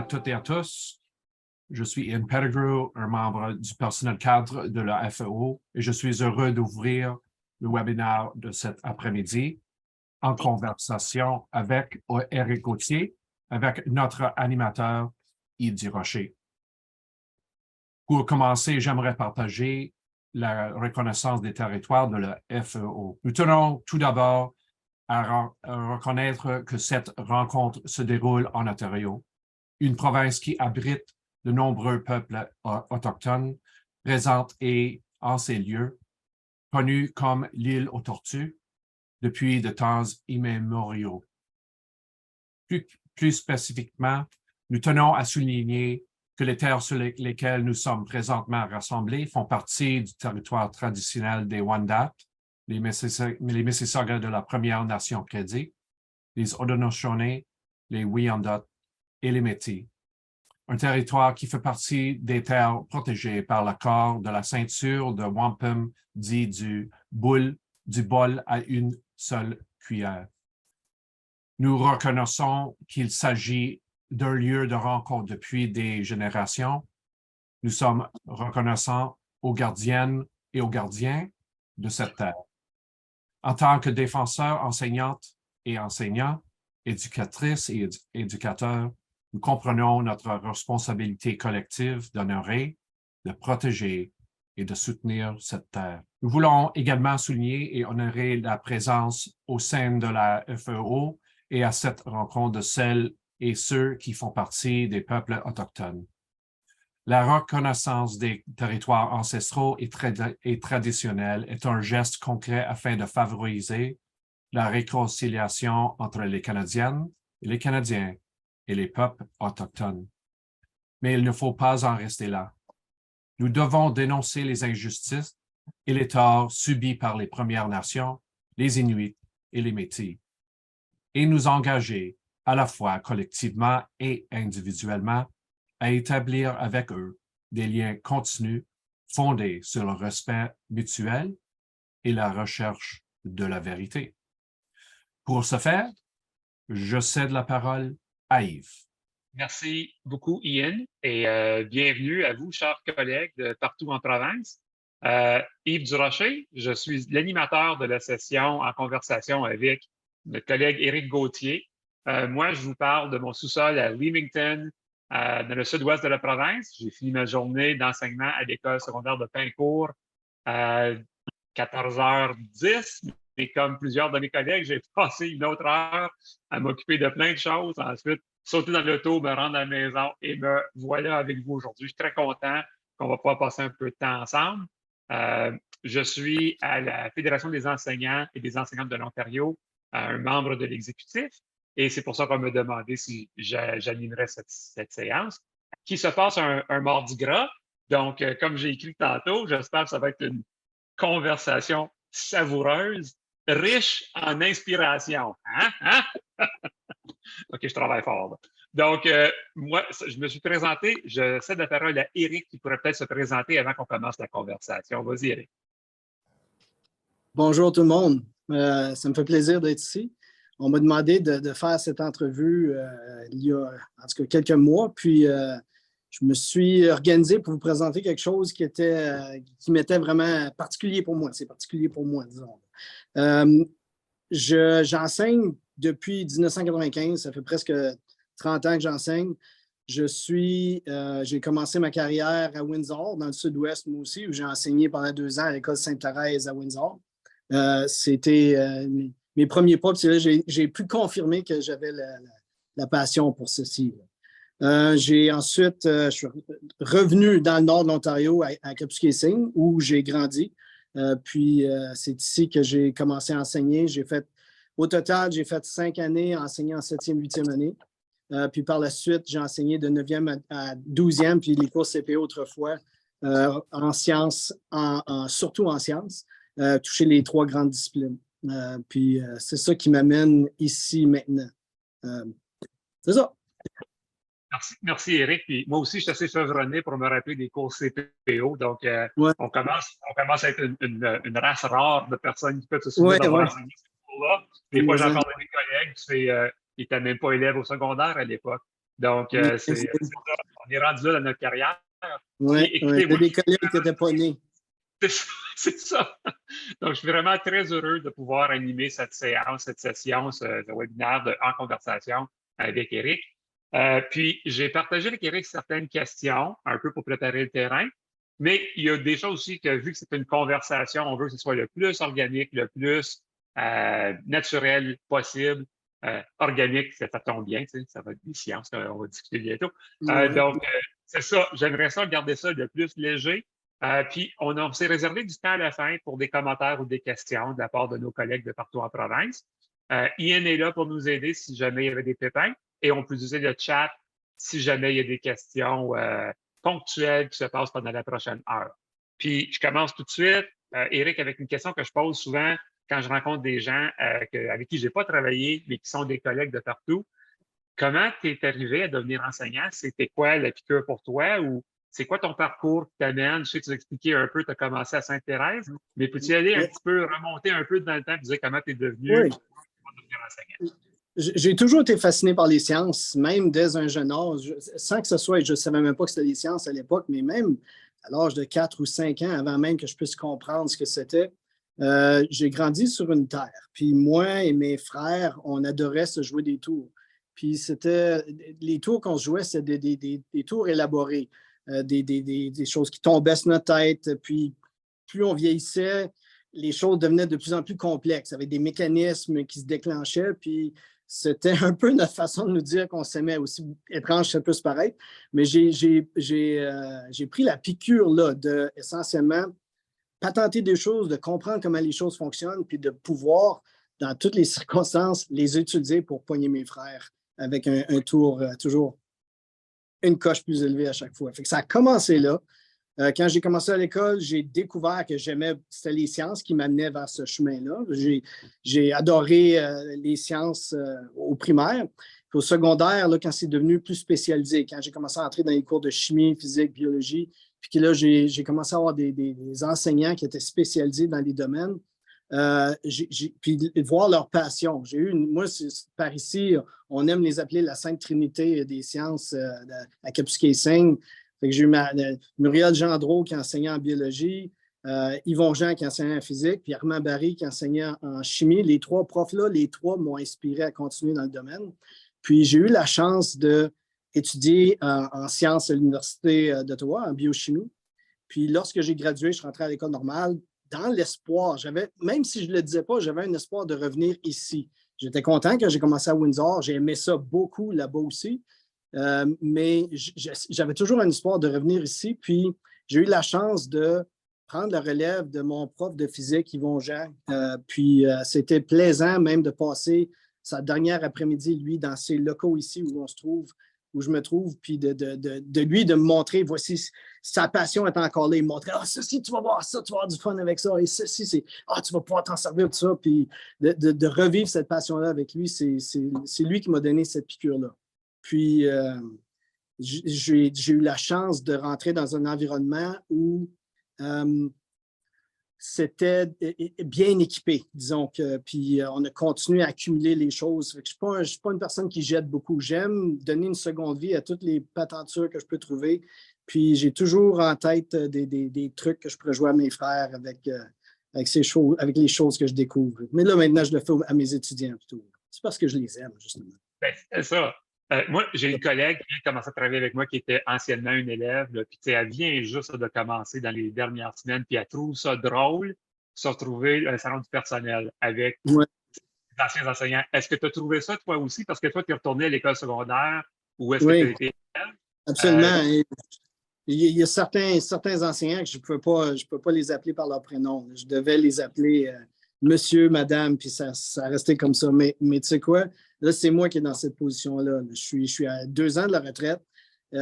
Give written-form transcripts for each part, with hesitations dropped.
à toutes et à tous. Je suis Ian Pettigrew, un membre du personnel cadre de la FEO, et je suis heureux d'ouvrir le webinaire de cet après-midi en conversation avec Éric Gauthier, avec notre animateur Yves Durocher. Pour commencer, j'aimerais partager la reconnaissance des territoires de la FEO. Nous tenons tout d'abord à reconnaître que cette rencontre se déroule en Ontario, une province qui abrite de nombreux peuples autochtones présents et en ces lieux, connus comme l'île aux Tortues depuis de temps immémoriaux. Plus spécifiquement, nous tenons à souligner que les terres sur lesquelles nous sommes présentement rassemblés font partie du territoire traditionnel des Wendat, les Mississauga de la Première Nation Crédit, les Haudenosaunee, les Wyandot et les Métis. Un territoire qui fait partie des terres protégées par l'accord de la ceinture de wampum dit du bol à une seule cuillère. Nous reconnaissons qu'il s'agit d'un lieu de rencontre depuis des générations. Nous sommes reconnaissants aux gardiennes et aux gardiens de cette terre. En tant que défenseurs, enseignantes et enseignants, éducatrices et éducateurs, nous comprenons notre responsabilité collective d'honorer, de protéger et de soutenir cette terre. Nous voulons également souligner et honorer la présence au sein de la FEO et à cette rencontre de celles et ceux qui font partie des peuples autochtones. La reconnaissance des territoires ancestraux et traditionnels est un geste concret afin de favoriser la réconciliation entre les Canadiennes et les Canadiens et les peuples autochtones. Mais il ne faut pas en rester là. Nous devons dénoncer les injustices et les torts subis par les Premières Nations, les Inuits et les Métis, et nous engager à la fois collectivement et individuellement à établir avec eux des liens continus fondés sur le respect mutuel et la recherche de la vérité. Pour ce faire, je cède la parole à Yves. Merci beaucoup, Ian, et bienvenue à vous, chers collègues de partout en province. Yves Durocher, je suis l'animateur de la session en conversation avec notre collègue Éric Gauthier. Moi, je vous parle de mon sous-sol à Leamington, dans le sud-ouest de la province. J'ai fini ma journée d'enseignement à l'école secondaire de Pincourt à 14h10. Et comme plusieurs de mes collègues, j'ai passé une autre heure à m'occuper de plein de choses. Ensuite, sauter dans l'auto, me rendre à la maison et me voilà avec vous aujourd'hui. Je suis très content qu'on va pouvoir passer un peu de temps ensemble. Je suis à la Fédération des enseignants et des enseignantes de l'Ontario, un membre de l'exécutif, et c'est pour ça qu'on m'a demandé si j'animerais cette séance, qui se passe un mardi gras. Donc, comme j'ai écrit tantôt, j'espère que ça va être une conversation savoureuse, riche en inspiration. Hein? OK, je travaille fort. Là. Donc, moi, je me suis présenté. Je cède la parole à Éric qui pourrait peut-être se présenter avant qu'on commence la conversation. Vas-y, Éric. Bonjour tout le monde. Ça me fait plaisir d'être ici. On m'a demandé de faire cette entrevue il y a en tout cas quelques mois. Puis, je me suis organisé pour vous présenter quelque chose qui m'était vraiment particulier pour moi. C'est particulier pour moi, disons. J'enseigne depuis 1995. Ça fait presque 30 ans que j'enseigne. J'ai commencé ma carrière à Windsor, dans le sud-ouest, moi aussi, où j'ai enseigné pendant 2 ans à l'école Sainte-Thérèse à Windsor. C'était mes premiers pas. Puis là, j'ai pu confirmer que j'avais la passion pour ceci. Ensuite, je suis revenu dans le nord de l'Ontario à Kapuskasing, où j'ai grandi. Puis, c'est ici que j'ai commencé à enseigner. Au total, j'ai fait 5 années à enseigner en 7e, 8e année. Puis, par la suite, j'ai enseigné de 9e à 12e, puis les cours CPE autrefois, en sciences, surtout en sciences, toucher les 3 grandes disciplines. Puis, c'est ça qui m'amène ici maintenant. C'est ça. Merci, Éric. Puis moi aussi, je suis assez chevronné pour me rappeler des cours CPO. Donc, ouais. on commence à être une race rare de personnes qui peuvent se souvenir d'avoir enseigné ces cours-là. Des fois, j'en parle avec mes collègues. Ils n'étaient même pas élèves au secondaire à l'époque. Donc, c'est ça. On est rendu là dans notre carrière. Oui, Écoutez, ouais, des collègues qui n'étaient pas nés. C'est ça. Donc, je suis vraiment très heureux de pouvoir animer cette séance, cette session, ce webinaire En conversation avec Éric. Puis, j'ai partagé avec Éric certaines questions, un peu pour préparer le terrain, mais il y a des choses aussi que, vu que c'est une conversation, on veut que ce soit le plus organique, le plus naturel possible. Organique, ça tombe bien, tu sais, ça va être des sciences, on va discuter bientôt. Donc, c'est ça, j'aimerais ça garder ça le plus léger. Puis, on s'est réservé du temps à la fin pour des commentaires ou des questions de la part de nos collègues de partout en province. Ian est là pour nous aider si jamais il y avait des pépins et on peut utiliser le chat si jamais il y a des questions ponctuelles qui se passent pendant la prochaine heure. Puis, je commence tout de suite, Éric, avec une question que je pose souvent quand je rencontre des gens avec qui je n'ai pas travaillé, mais qui sont des collègues de partout. Comment tu es arrivé à devenir enseignant? C'était quoi la piqûre pour toi? Ou c'est quoi ton parcours qui t'amène? Je sais que tu as expliqué un peu, tu as commencé à Sainte-Thérèse, mais peux-tu aller un petit peu, remonter un peu dans le temps et dire comment tu es devenu devenir enseignant? J'ai toujours été fasciné par les sciences, même dès un jeune âge, sans que ce soit, je ne savais même pas que c'était les sciences à l'époque, mais même à l'âge de 4 ou 5 ans, avant même que je puisse comprendre ce que c'était, j'ai grandi sur une terre. Puis moi et mes frères, on adorait se jouer des tours. Puis c'était les tours qu'on se jouait, c'était des tours élaborés, des choses qui tombaient sur notre tête. Puis plus on vieillissait, les choses devenaient de plus en plus complexes, avec des mécanismes qui se déclenchaient. Puis c'était un peu notre façon de nous dire qu'on s'aimait, aussi étrange ça peut se paraître. Mais j'ai pris la piqûre là, de essentiellement patenter des choses, de comprendre comment les choses fonctionnent, puis de pouvoir, dans toutes les circonstances, les utiliser pour pogner mes frères avec un tour toujours une coche plus élevée à chaque fois. Fait que ça a commencé là. Quand j'ai commencé à l'école, j'ai découvert que c'était les sciences qui m'amenaient vers ce chemin-là. J'ai adoré les sciences au primaire. Puis au secondaire, là, quand c'est devenu plus spécialisé, quand j'ai commencé à entrer dans les cours de chimie, physique, biologie, puis là, j'ai commencé à avoir des enseignants qui étaient spécialisés dans les domaines, puis voir leur passion. Moi, par ici, on aime les appeler la Sainte Trinité des sciences à Kapuskasing. J'ai eu Muriel Gendreau qui enseignait en biologie, Yvon Jean qui enseignait en physique, puis Armand Barry qui enseignait en chimie. Les trois profs-là, les trois m'ont inspiré à continuer dans le domaine. Puis j'ai eu la chance d'étudier en sciences à l'Université d'Ottawa, en biochimie. Puis lorsque j'ai gradué, je suis rentré à l'école normale dans l'espoir. Même si je ne le disais pas, j'avais un espoir de revenir ici. J'étais content quand j'ai commencé à Windsor. J'ai aimé ça beaucoup là-bas aussi. Mais j'avais toujours un espoir de revenir ici. Puis j'ai eu la chance de prendre la relève de mon prof de physique, Yvon Jean. Puis c'était plaisant même de passer sa dernière après-midi, lui, dans ces locaux ici où je me trouve, puis de lui, de me montrer, voici, sa passion est encore là. Il me montrait, ceci, tu vas voir ça, tu vas avoir du fun avec ça, et ceci, tu vas pouvoir t'en servir de ça. Puis de revivre cette passion-là avec lui, c'est lui qui m'a donné cette piqûre-là. Puis, j'ai eu la chance de rentrer dans un environnement où c'était bien équipé, disons que. Puis, on a continué à accumuler les choses. Je ne suis pas une personne qui jette beaucoup. J'aime donner une seconde vie à toutes les patentures que je peux trouver. Puis, j'ai toujours en tête des trucs que je pourrais jouer à mes frères avec les choses que je découvre. Mais là, maintenant, je le fais à mes étudiants plutôt. C'est parce que je les aime, justement. Ben, c'est ça. Moi, j'ai une collègue qui a commencé à travailler avec moi qui était anciennement une élève, là, puis elle vient juste de commencer dans les dernières semaines, puis elle trouve ça drôle de se retrouver dans le salon du personnel avec les anciens enseignants. Est-ce que tu as trouvé ça toi aussi? Parce que toi, tu es retourné à l'école secondaire ou est-ce que tu as été élève? Absolument. Il y a certains enseignants que je ne peux pas les appeler par leur prénom. Je devais les appeler monsieur, madame, puis ça restait comme ça. Mais tu sais quoi? Là, c'est moi qui est dans cette position-là. Je suis à 2 ans de la retraite.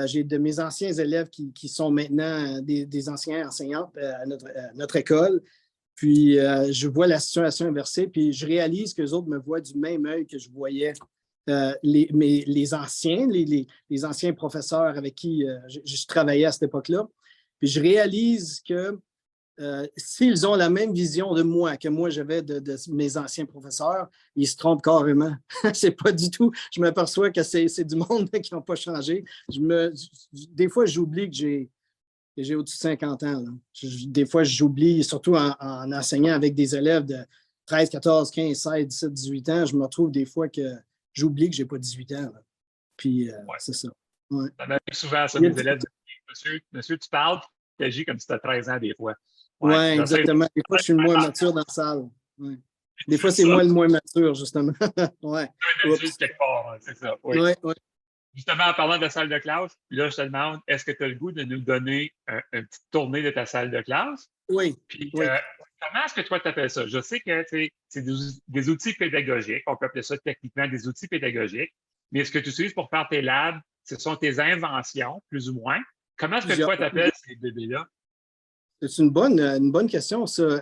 J'ai de mes anciens élèves qui sont maintenant des anciens enseignants à notre école. Puis, je vois la situation inversée, puis je réalise qu'eux autres me voient du même œil que je voyais les anciens, les anciens professeurs avec qui je travaillais à cette époque-là. Puis, je réalise que s'ils ont la même vision de moi que moi j'avais de mes anciens professeurs, ils se trompent carrément. C'est pas du tout. Je m'aperçois que c'est du monde qui n'ont pas changé. Des fois, j'oublie que j'ai au-dessus de 50 ans. Là. Des fois, j'oublie, surtout en enseignant avec des élèves de 13, 14, 15, 16, 17, 18 ans, je me retrouve des fois que j'oublie que je n'ai pas 18 ans. Là. Puis, c'est ça. Ouais. Ça m'arrive souvent, ça, mes élèves. Monsieur, tu parles, tu agis comme si tu as 13 ans des fois. Oui, exactement. Des fois, je suis le moins mature dans la salle. Ouais. Des fois, c'est moi le moins mature, justement. Oui. Quelque part, c'est ça. Oui. Ouais, ouais. Justement, en parlant de la salle de classe, là, je te demande, est-ce que tu as le goût de nous donner une petite tournée de ta salle de classe? Oui. Puis, oui. comment est-ce que toi, tu appelles ça? Je sais que c'est des outils pédagogiques. On peut appeler ça techniquement des outils pédagogiques. Mais ce que tu utilises pour faire tes labs, ce sont tes inventions, plus ou moins. Comment est-ce que toi, tu appelles ces bébés-là? C'est une bonne question, ça.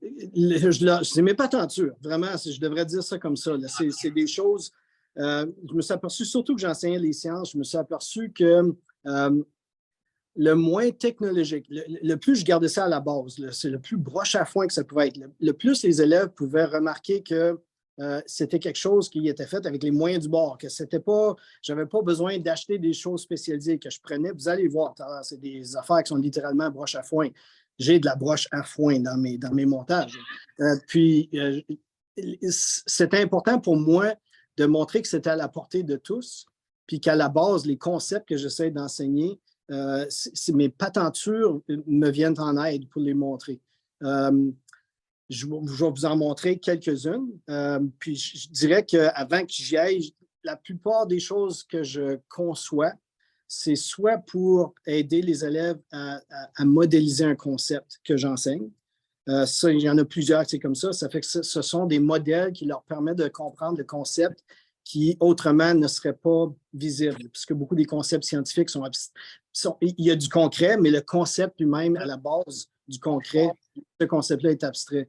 C'est mes patentures, vraiment, je devrais dire ça comme ça. C'est des choses. Je me suis aperçu, surtout que j'enseignais les sciences, je me suis aperçu que le moins technologique, le plus je gardais ça à la base, c'est le plus broche à foin que ça pouvait être. Le plus les élèves pouvaient remarquer que c'était quelque chose qui était fait avec les moyens du bord, que c'était pas, j'avais pas besoin d'acheter des choses spécialisées que je prenais. Vous allez voir, c'est des affaires qui sont littéralement broche à foin. J'ai de la broche à foin dans mes montages. C'était important pour moi de montrer que c'était à la portée de tous, puis qu'à la base, les concepts que j'essaie d'enseigner, mes patentures me viennent en aide pour les montrer. Je vais vous en montrer quelques-unes. Puis je dirais qu'avant que j'y aille, la plupart des choses que je conçois, c'est soit pour aider les élèves à modéliser un concept que j'enseigne. Ça, il y en a plusieurs qui c'est comme ça. Ça fait que ce sont des modèles qui leur permettent de comprendre le concept qui autrement ne serait pas visible, puisque beaucoup des concepts scientifiques il y a du concret, mais le concept lui-même, à la base du concret, ce concept-là est abstrait.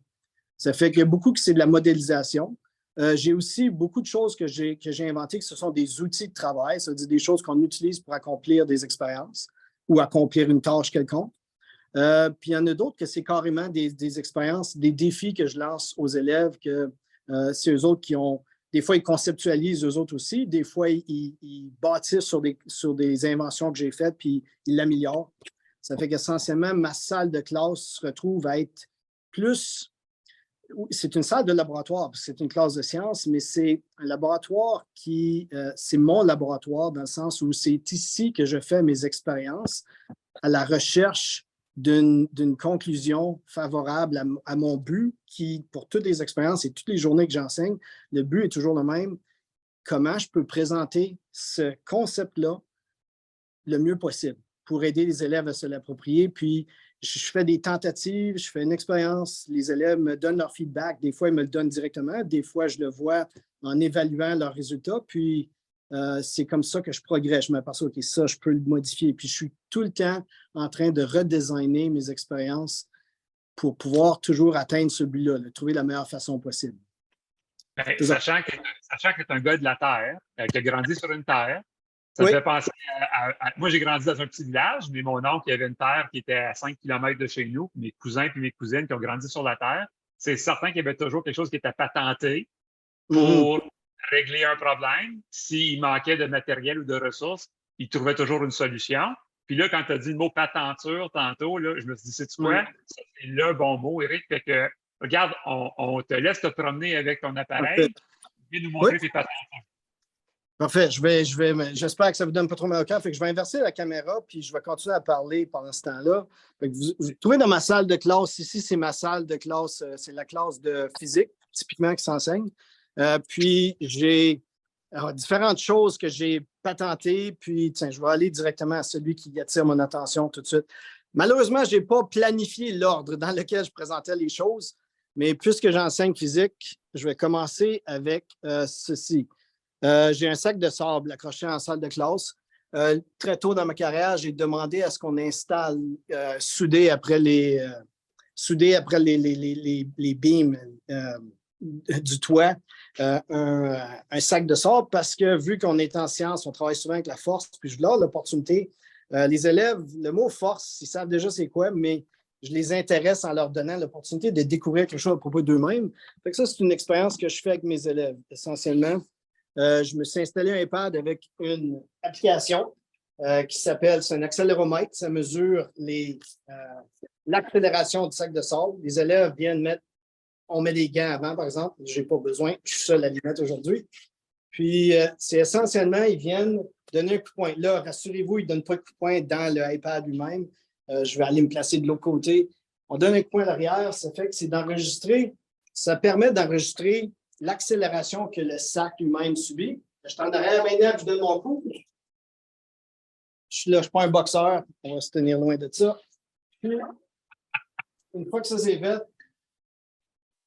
Ça fait qu'il y a beaucoup que c'est de la modélisation. J'ai aussi beaucoup de choses que j'ai inventées, que ce sont des outils de travail, c'est-à-dire des choses qu'on utilise pour accomplir des expériences ou accomplir une tâche quelconque. Puis il y en a d'autres que c'est carrément des expériences, des défis que je lance aux élèves, que c'est eux autres qui ont. Des fois, ils conceptualisent eux autres aussi. Des fois, ils bâtissent sur des inventions que j'ai faites, puis ils l'améliorent. Ça fait qu'essentiellement, ma salle de classe se retrouve à être plus. C'est une salle de laboratoire, parce que c'est une classe de sciences, mais c'est un laboratoire c'est mon laboratoire dans le sens où c'est ici que je fais mes expériences à la recherche d'une conclusion favorable à mon but qui, pour toutes les expériences et toutes les journées que j'enseigne, le but est toujours le même. Comment je peux présenter ce concept-là le mieux possible pour aider les élèves à se l'approprier. Puis, je fais des tentatives, je fais une expérience, les élèves me donnent leur feedback. Des fois, ils me le donnent directement. Des fois, je le vois en évaluant leurs résultats. Puis, c'est comme ça que je progresse. Je m'aperçois, OK, ça, je peux le modifier. Puis, je suis tout le temps en train de redesigner mes expériences pour pouvoir toujours atteindre ce but-là, de trouver la meilleure façon possible. Bien, sachant que tu es un gars de la Terre, qui a grandi sur une terre, ça Oui. me fait penser moi, j'ai grandi dans un petit village, mais mon oncle, il avait une terre qui était à 5 km de chez nous. Mes cousins et mes cousines qui ont grandi sur la terre, c'est certain qu'il y avait toujours quelque chose qui était patenté pour régler un problème. S'il manquait de matériel ou de ressources, ils trouvaient toujours une solution. Puis là, quand tu as dit le mot patenture tantôt, là, je me suis dit, sais-tu quoi? C'est le bon mot, Éric. Fait que, regarde, on te laisse te promener avec ton appareil. Viens nous montrer tes patentures. Parfait. J'espère que ça ne vous donne pas trop mal au cœur. Fait que je vais inverser la caméra puis je vais continuer à parler pendant ce temps-là. Vous trouvez dans ma salle de classe, ici, c'est ma salle de classe, c'est la classe de physique, typiquement, qui s'enseigne. Puis j'ai différentes choses que j'ai patentées. Puis, tiens, je vais aller directement à celui qui attire mon attention tout de suite. Malheureusement, je n'ai pas planifié l'ordre dans lequel je présentais les choses, mais puisque j'enseigne physique, je vais commencer avec ceci. J'ai un sac de sable accroché en salle de classe. Très tôt dans ma carrière, j'ai demandé à ce qu'on installe, soudé après les beams du toit, un sac de sable parce que vu qu'on est en sciences, on travaille souvent avec la force, puis je voulais l'opportunité. Les élèves, le mot force, ils savent déjà c'est quoi, mais je les intéresse en leur donnant l'opportunité de découvrir quelque chose à propos d'eux-mêmes. Fait que ça, c'est une expérience que je fais avec mes élèves, essentiellement. Je me suis installé un iPad avec une application qui s'appelle, c'est un accéléromètre, ça mesure l'accélération du sac de sable. Les élèves viennent mettre, on met des gants avant, par exemple, je n'ai pas besoin, je suis seul à les mettre aujourd'hui. Puis, c'est essentiellement, ils viennent donner un coup de poing. Là, rassurez-vous, ils ne donnent pas de coup de poing dans le iPad lui-même. Je vais aller me placer de l'autre côté. On donne un coup de poing à l'arrière, ça fait que c'est d'enregistrer, ça permet d'enregistrer l'accélération que le sac lui-même subit. Je suis en arrière maintenant, je donne mon coup. Je ne suis pas un boxeur, on va se tenir loin de ça. Puis, une fois que ça c'est fait,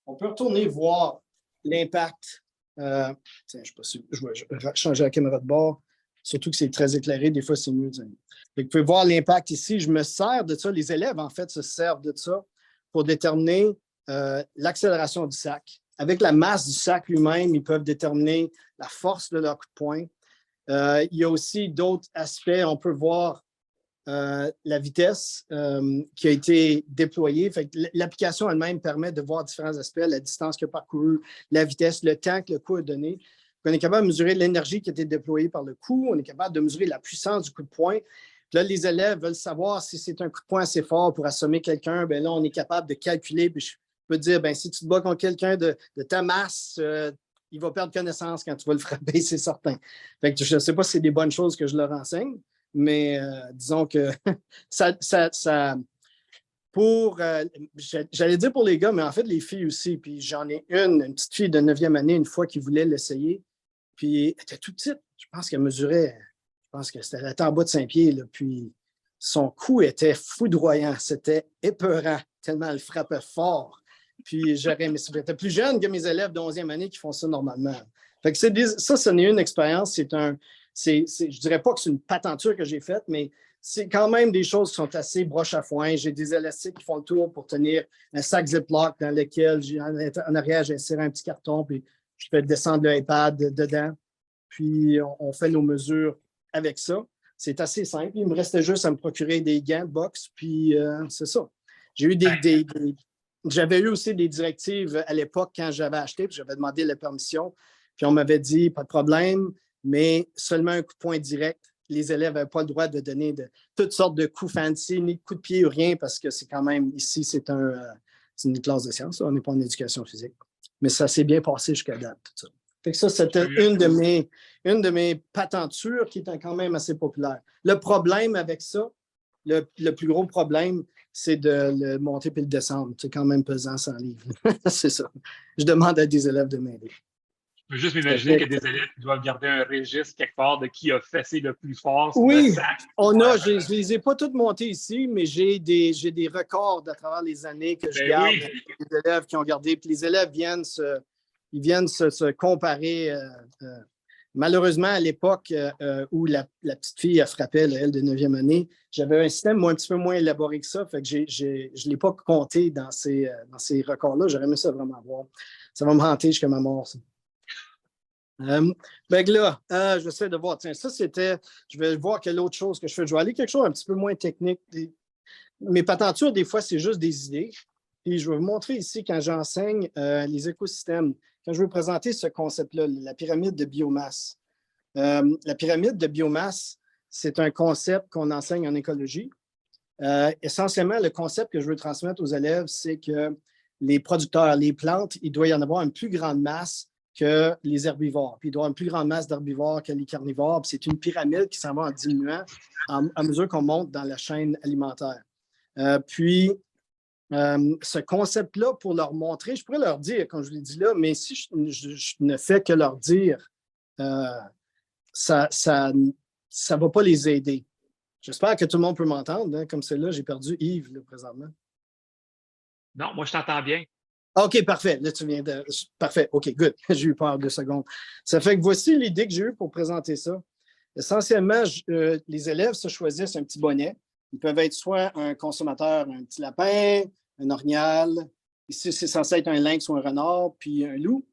on peut retourner voir l'impact. Tiens, je ne sais pas si je vais changer la caméra de bord, surtout que c'est très éclairé, des fois c'est mieux. Vous pouvez voir l'impact ici. Je me sers de ça. Les élèves, en fait, se servent de ça pour déterminer l'accélération du sac. Avec la masse du sac lui-même, ils peuvent déterminer la force de leur coup de poing. Il y a aussi d'autres aspects. On peut voir la vitesse qui a été déployée. L'application elle-même permet de voir différents aspects, la distance qu'il a parcourue, la vitesse, le temps que le coup a donné. On est capable de mesurer l'énergie qui a été déployée par le coup. On est capable de mesurer la puissance du coup de poing. Là, les élèves veulent savoir si c'est un coup de poing assez fort pour assommer quelqu'un. Bien là, on est capable de calculer. Puis je peux dire, bien, si tu te bats contre quelqu'un de ta masse, il va perdre connaissance quand tu vas le frapper, c'est certain. Fait que je ne sais pas si c'est des bonnes choses que je leur enseigne, mais disons que j'allais dire pour les gars, mais en fait, les filles aussi. Puis j'en ai une petite fille de 9e année, une fois qui voulait l'essayer. Puis elle était toute petite. Je pense qu'elle mesurait, elle était en bas de 5 pieds. Là, puis son coup était foudroyant. C'était épeurant, tellement elle frappait fort. Puis j'étais plus jeune que mes élèves de 11e année qui font ça normalement. Fait que ça n'est une expérience. Je ne dirais pas que c'est une patenture que j'ai faite, mais c'est quand même des choses qui sont assez broche à foin. J'ai des élastiques qui font le tour pour tenir un sac Ziploc dans lequel, en arrière, j'ai inséré un petit carton, puis je fais descendre l'iPad dedans. Puis, on fait nos mesures avec ça. C'est assez simple. Il me restait juste à me procurer des gants de boxe, puis c'est ça. J'ai eu j'avais eu aussi des directives à l'époque quand j'avais acheté, puis j'avais demandé la permission, puis on m'avait dit, pas de problème, mais seulement un coup de poing direct. Les élèves n'avaient pas le droit de donner toutes sortes de coups fancy, ni de coups de pied ou rien, parce que c'est quand même, ici, c'est une classe de sciences, on n'est pas en éducation physique. Mais ça s'est bien passé jusqu'à date, tout ça. Fait que ça, c'était une de mes patentures qui était quand même assez populaire. Le problème avec ça, le plus gros problème, c'est de le monter puis le descendre. C'est quand même pesant 100 livres. C'est ça. Je demande à des élèves de m'aider. Je peux juste m'imaginer qu'il y a des élèves qui doivent garder un registre quelque part de qui a fessé le plus fort. Oui, je ne les ai pas toutes montées ici, mais j'ai des records à travers les années que je garde avec les élèves qui ont gardé. Puis les élèves viennent se comparer. Malheureusement, à l'époque où la petite fille a frappé, elle, de 9e année, j'avais un système un petit peu moins élaboré que ça. Fait que je ne l'ai pas compté dans ces records-là. J'aurais aimé ça vraiment voir. Ça va me hanter jusqu'à ma mort, ça. J'essaie de voir. Tiens, ça, c'était. Je vais voir quelle autre chose que je fais. Je vais aller quelque chose un petit peu moins technique. Mes patentures, des fois, c'est juste des idées. Puis je vais vous montrer ici, quand j'enseigne les écosystèmes, quand je veux présenter ce concept-là, la pyramide de biomasse. La pyramide de biomasse, c'est un concept qu'on enseigne en écologie. Essentiellement, le concept que je veux transmettre aux élèves, c'est que les producteurs, les plantes, il doit y en avoir une plus grande masse que les herbivores. Puis il doit y avoir une plus grande masse d'herbivores que les carnivores. Puis c'est une pyramide qui s'en va en diminuant à mesure qu'on monte dans la chaîne alimentaire. Ce concept-là, pour leur montrer, je pourrais leur dire, comme je l'ai dit là, mais si je ne fais que leur dire, ça ne va pas les aider. J'espère que tout le monde peut m'entendre. Hein, comme c'est là, j'ai perdu Yves là, présentement. Non, moi, je t'entends bien. OK, parfait. Là, tu viens de. Parfait. OK, good. J'ai eu peur 2 secondes. Ça fait que voici l'idée que j'ai eue pour présenter ça. Essentiellement, les élèves se choisissent un petit bonnet. Ils peuvent être soit un consommateur, un petit lapin, un orignal. Ici, c'est censé être un lynx ou un renard, puis un loup.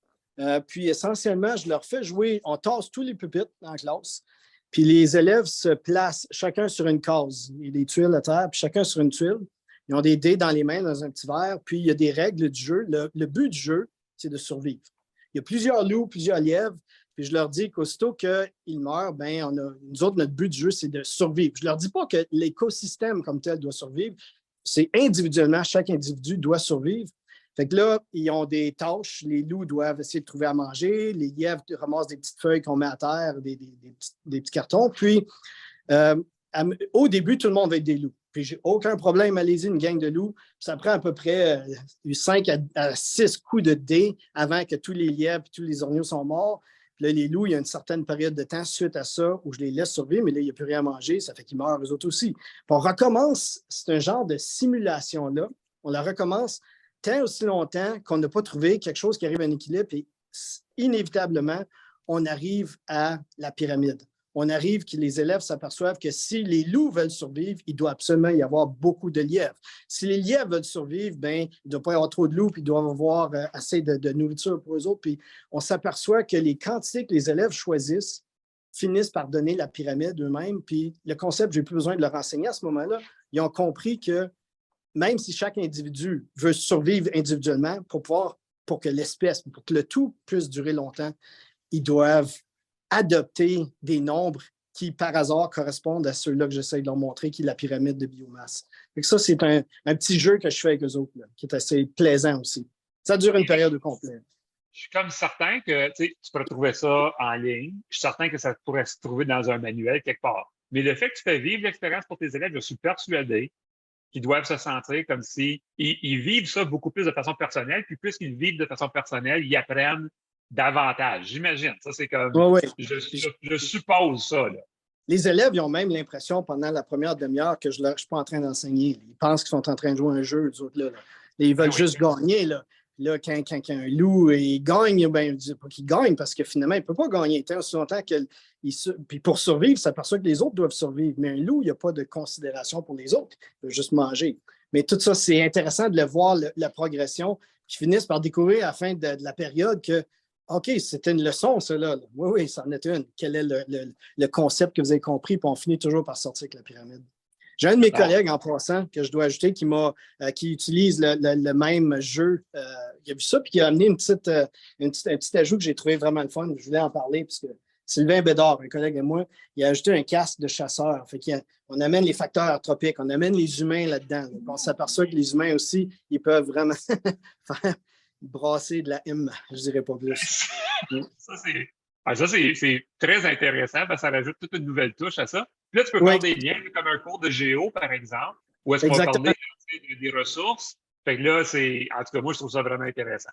Puis essentiellement, je leur fais jouer. On tasse tous les pupitres en classe. Puis les élèves se placent chacun sur une case. Il y a des tuiles à terre, puis chacun sur une tuile. Ils ont des dés dans les mains, dans un petit verre, puis il y a des règles du jeu. Le but du jeu, c'est de survivre. Il y a plusieurs loups, plusieurs lièvres, puis je leur dis qu'aussitôt qu'ils meurent, ben, nous autres, notre but du jeu, c'est de survivre. Je ne leur dis pas que l'écosystème comme tel doit survivre. C'est individuellement, chaque individu doit survivre. Fait que là, ils ont des tâches. Les loups doivent essayer de trouver à manger. Les lièvres ramassent des petites feuilles qu'on met à terre, des petits cartons. Puis, au début, tout le monde va être des loups. Puis, j'ai aucun problème, allez-y, une gang de loups. Ça prend à peu près 5 à 6 coups de dés avant que tous les lièvres et tous les orgnaux sont morts. Puis là, les loups, il y a une certaine période de temps suite à ça où je les laisse survivre, mais là, il n'y a plus rien à manger. Ça fait qu'ils meurent, eux autres aussi. Puis on recommence, c'est un genre de simulation-là. On la recommence tant aussi longtemps qu'on n'a pas trouvé quelque chose qui arrive à un équilibre et inévitablement, on arrive à la pyramide. On arrive que les élèves s'aperçoivent que si les loups veulent survivre, il doit absolument y avoir beaucoup de lièvres. Si les lièvres veulent survivre, ben, il ne doit pas y avoir trop de loups, puis ils doivent avoir assez de nourriture pour eux autres. Puis on s'aperçoit que les quantités que les élèves choisissent finissent par donner la pyramide eux-mêmes. Puis le concept, je n'ai plus besoin de leur enseigner à ce moment-là. Ils ont compris que même si chaque individu veut survivre individuellement pour que l'espèce, pour que le tout puisse durer longtemps, ils doivent adopter des nombres qui, par hasard, correspondent à ceux-là que j'essaie de leur montrer, qui est la pyramide de biomasse. Donc ça, c'est un petit jeu que je fais avec eux autres, là, qui est assez plaisant aussi. Ça dure une période complète. Je suis comme certain que tu pourrais trouver ça en ligne. Je suis certain que ça pourrait se trouver dans un manuel quelque part. Mais le fait que tu fais vivre l'expérience pour tes élèves, je suis persuadé qu'ils doivent se sentir comme si ils vivent ça beaucoup plus de façon personnelle, puis puisqu'ils vivent de façon personnelle, ils apprennent davantage. J'imagine. Ça, c'est comme. Oui. Je suppose ça, là. Les élèves, ils ont même l'impression pendant la première demi-heure que je ne suis pas en train d'enseigner. Ils pensent qu'ils sont en train de jouer un jeu, eux autres, là. Ils veulent juste gagner, là. Là, quand un loup il gagne, ben, je ne dis pas qu'il gagne parce que finalement, il ne peut pas gagner tant aussi longtemps que. Puis pour survivre, ça s'aperçoit que les autres doivent survivre. Mais un loup, il n'y a pas de considération pour les autres. Il veut juste manger. Mais tout ça, c'est intéressant de le voir, la progression. Ils finissent par découvrir à la fin de la période que OK, c'était une leçon, ça, là. Oui, ça en est une. Quel est le concept que vous avez compris? Puis on finit toujours par sortir avec la pyramide. J'ai un de mes collègues, en passant, que je dois ajouter, qui utilise le même jeu. Il a vu ça, puis qui a amené un petit ajout que j'ai trouvé vraiment le fun. Je voulais en parler, parce que Sylvain Bédard, un collègue de moi, il a ajouté un casque de chasseur. On amène les facteurs anthropiques, on amène les humains là-dedans. Donc on s'aperçoit que les humains aussi, ils peuvent vraiment faire brasser de la hymne, je ne dirais pas plus. Ça, c'est très intéressant parce que ça rajoute toute une nouvelle touche à ça. Puis là, tu peux faire des liens comme un cours de géo, par exemple, où est-ce qu'on va parler des ressources. Fait que là, en tout cas, moi, je trouve ça vraiment intéressant.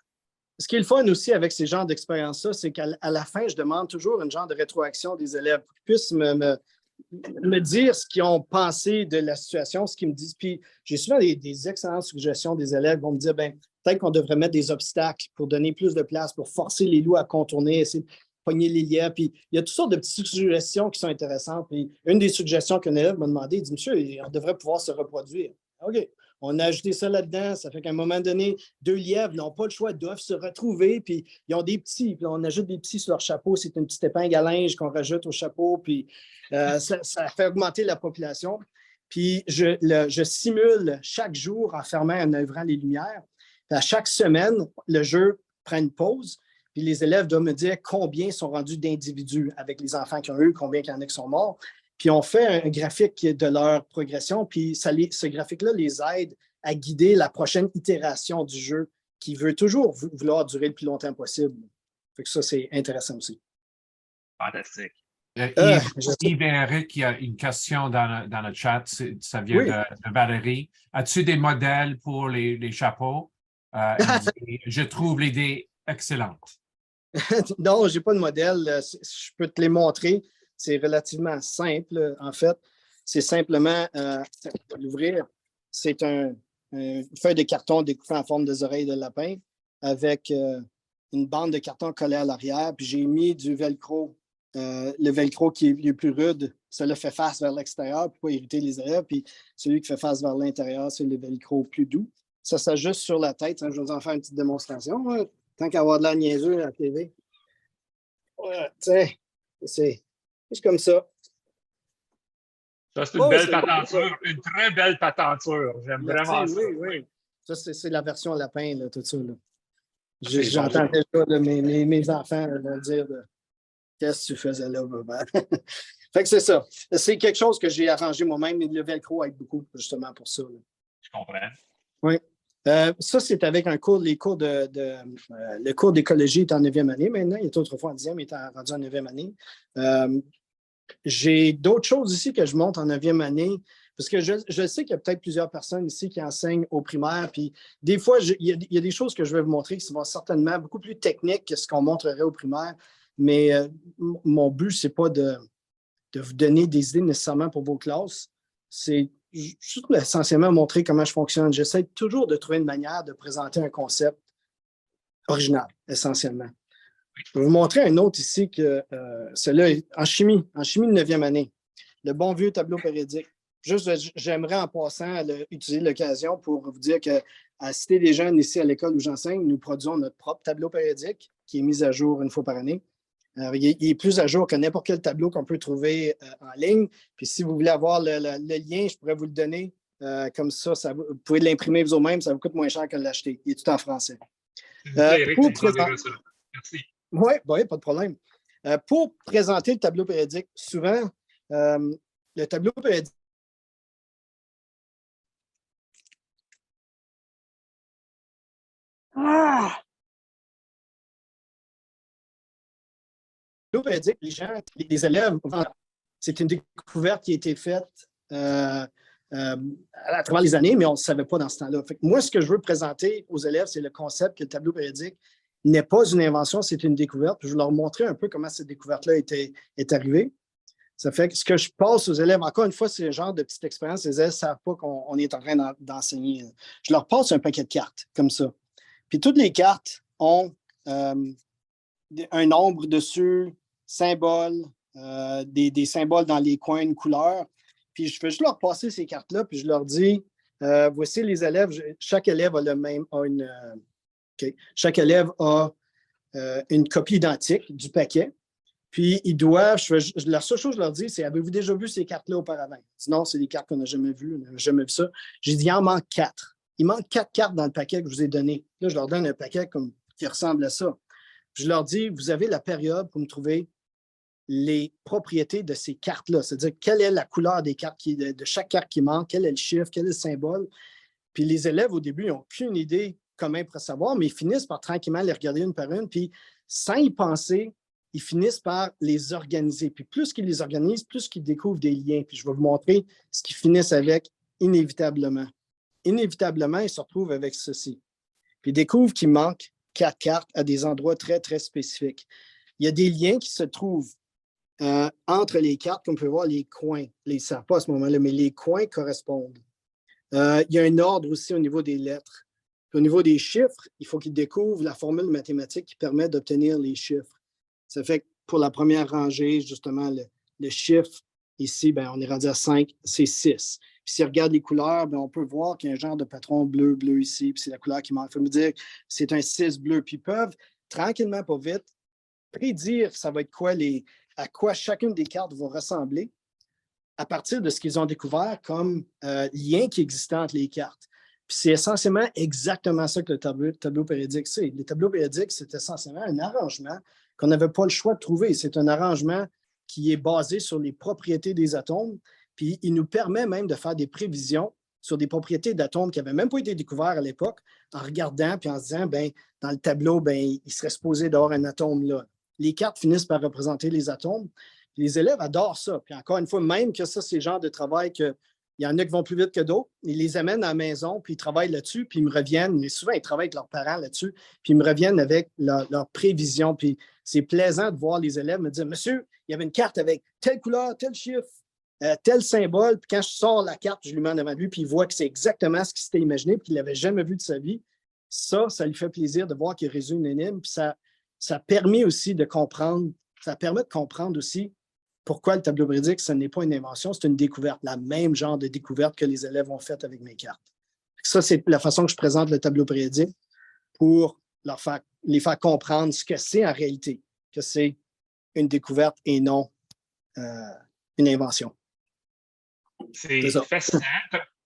Ce qui est le fun aussi avec ces genres d'expériences-là, c'est qu'à la fin, je demande toujours une genre de rétroaction des élèves pour qu'ils puissent me dire ce qu'ils ont pensé de la situation, ce qu'ils me disent. Puis j'ai souvent des excellentes suggestions des élèves qui vont me dire, peut-être qu'on devrait mettre des obstacles pour donner plus de place, pour forcer les loups à contourner, essayer de pogner les lièvres. Puis il y a toutes sortes de petites suggestions qui sont intéressantes. Puis une des suggestions qu'un élève m'a demandé, il dit, monsieur, on devrait pouvoir se reproduire. OK. On a ajouté ça là-dedans. Ça fait qu'à un moment donné, 2 lièvres n'ont pas le choix, doivent se retrouver. Puis ils ont des petits. Puis on ajoute des petits sur leur chapeau. C'est une petite épingle à linge qu'on rajoute au chapeau. Puis ça fait augmenter la population. Puis je simule chaque jour en fermant et en ouvrant les lumières. Puis à chaque semaine, le jeu prend une pause. Puis les élèves doivent me dire combien sont rendus d'individus avec les enfants qui ont eu, combien il y en a qui sont morts. Puis on fait un graphique de leur progression, puis ce graphique-là les aide à guider la prochaine itération du jeu qui veut toujours vouloir durer le plus longtemps possible. Fait que ça, c'est intéressant aussi. Fantastique. Yves et Eric, il y a une question dans le chat, ça vient de Valérie. As-tu des modèles pour les chapeaux? Je trouve l'idée excellente. Non, je n'ai pas de modèle. Je peux te les montrer. C'est relativement simple, en fait. C'est simplement, l'ouvrir, c'est une feuille de carton découpée en forme des oreilles de lapin avec une bande de carton collée à l'arrière. Puis j'ai mis du velcro. Le velcro qui est le plus rude, celui-là fait face vers l'extérieur pour ne pas irriter les élèves. Puis celui qui fait face vers l'intérieur, c'est le velcro plus doux. Ça s'ajuste sur la tête. Je vais vous en faire une petite démonstration. Tant qu'à avoir de la niaiseux à la TV. Ouais, c'est comme ça. Ça, c'est une Oh, belle c'est patenture, une très belle patenture. J'aime vraiment merci, ça. oui, oui. Ça, c'est la version lapin, là, tout ça. Là. C'est J'entends bon. déjà là, mes enfants vont dire qu'est-ce que tu faisais là, maman? Fait que c'est ça. C'est quelque chose que j'ai arrangé moi-même, mais le velcro aide beaucoup, justement, pour ça. Là. Je comprends. Oui. Ça, c'est avec un cours, le cours d'écologie est en 9e année maintenant. Il était autrefois en 10e, il est rendu en 9e année. J'ai d'autres choses ici que je montre en 9e année, parce que je sais qu'il y a peut-être plusieurs personnes ici qui enseignent au primaire, puis des fois, il y a des choses que je vais vous montrer qui sont certainement beaucoup plus techniques que ce qu'on montrerait au primaire, mais mon but, ce n'est pas de vous donner des idées nécessairement pour vos classes, c'est juste essentiellement montrer comment je fonctionne. J'essaie toujours de trouver une manière de présenter un concept original, essentiellement. Je vais vous montrer un autre ici, que celui-là est en chimie de 9e année. Le bon vieux tableau périodique. Juste, j'aimerais en passant utiliser l'occasion pour vous dire qu'à la Cité des jeunes, ici à l'école où j'enseigne, nous produisons notre propre tableau périodique qui est mis à jour une fois par année. Il est plus à jour que n'importe quel tableau qu'on peut trouver en ligne. Puis si vous voulez avoir le lien, je pourrais vous le donner. Comme ça, vous pouvez l'imprimer vous-même, ça vous coûte moins cher que de l'acheter. Il est tout en français. Eric, tu nous enverras ça. Merci. Oui, pas de problème. Pour présenter le tableau périodique, souvent, le tableau périodique. Le tableau périodique, les élèves, c'est une découverte qui a été faite à travers les années, mais on ne le savait pas dans ce temps-là. Moi, ce que je veux présenter aux élèves, c'est le concept que le tableau périodique n'est pas une invention, c'est une découverte. Je vais leur montrer un peu comment cette découverte-là est arrivée. Ça fait que ce que je passe aux élèves, encore une fois, c'est le genre de petite expérience. Les élèves ne savent pas qu'on est en train d'enseigner. Je leur passe un paquet de cartes, comme ça. Puis toutes les cartes ont un nombre dessus, symboles, des symboles dans les coins, une couleur. Puis je fais juste leur passer ces cartes-là, puis je leur dis, voici les élèves, chaque élève a chaque élève a une copie identique du paquet. Puis ils doivent, la seule chose que je leur dis, c'est avez-vous déjà vu ces cartes-là auparavant? Sinon, c'est des cartes qu'on n'a jamais vues, on n'a jamais vu ça. J'ai dit, il en manque 4. Il manque 4 cartes dans le paquet que je vous ai donné. Là, je leur donne un paquet qui ressemble à ça. Puis je leur dis, vous avez la période pour me trouver les propriétés de ces cartes-là. C'est-à-dire, quelle est la couleur des cartes de chaque carte qui manque, quel est le chiffre, quel est le symbole. Puis les élèves, au début, ils n'ont aucune idée comment ils pourraient savoir, mais ils finissent par tranquillement les regarder une par une. Puis sans y penser, ils finissent par les organiser. Puis plus qu'ils les organisent, plus qu'ils découvrent des liens. Puis je vais vous montrer ce qu'ils finissent avec inévitablement. Inévitablement, ils se retrouvent avec ceci. Puis ils découvrent qu'il manque 4 cartes à des endroits très, très spécifiques. Il y a des liens qui se trouvent entre les cartes, comme on peut voir, les coins. Ils ne savent pas à ce moment-là, mais les coins correspondent. Il y a un ordre aussi au niveau des lettres. Puis au niveau des chiffres, il faut qu'ils découvrent la formule mathématique qui permet d'obtenir les chiffres. Ça fait que pour la première rangée, justement, le chiffre, ici, bien, on est rendu à 5, c'est 6. Puis si on regarde les couleurs, bien, on peut voir qu'il y a un genre de patron bleu ici, puis c'est la couleur qui manque. Il faut me dire que c'est un 6 bleu. Puis ils peuvent, tranquillement, pas vite, prédire ça va être quoi à quoi chacune des cartes va ressembler à partir de ce qu'ils ont découvert comme lien qui existait entre les cartes. Puis c'est essentiellement exactement ça que le tableau périodique, c'est. Le tableau périodique, c'est essentiellement un arrangement qu'on n'avait pas le choix de trouver. C'est un arrangement qui est basé sur les propriétés des atomes, puis il nous permet même de faire des prévisions sur des propriétés d'atomes qui n'avaient même pas été découvertes à l'époque, en regardant puis en se disant, bien, dans le tableau, bien, il serait supposé d'avoir un atome là. Les cartes finissent par représenter les atomes. Les élèves adorent ça. Puis encore une fois, même que ça, c'est le genre de travail qu'il y en a qui vont plus vite que d'autres. Ils les amènent à la maison, puis ils travaillent là-dessus, puis ils me reviennent. Et souvent, ils travaillent avec leurs parents là-dessus, puis ils me reviennent avec leurs prévisions. Puis c'est plaisant de voir les élèves me dire, monsieur, il y avait une carte avec telle couleur, tel chiffre, tel symbole. Puis quand je sors la carte, je lui mets devant lui, puis il voit que c'est exactement ce qu'il s'était imaginé, puis qu'il ne l'avait jamais vu de sa vie. Ça lui fait plaisir de voir qu'il résout une énigme. Puis ça permet aussi de comprendre, ça permet de comprendre aussi pourquoi le tableau périodique, ce n'est pas une invention, c'est une découverte, la même genre de découverte que les élèves ont faite avec mes cartes. Ça, c'est la façon que je présente le tableau périodique pour les faire comprendre ce que c'est en réalité, que c'est une découverte et non une invention. C'est ça. fascinant.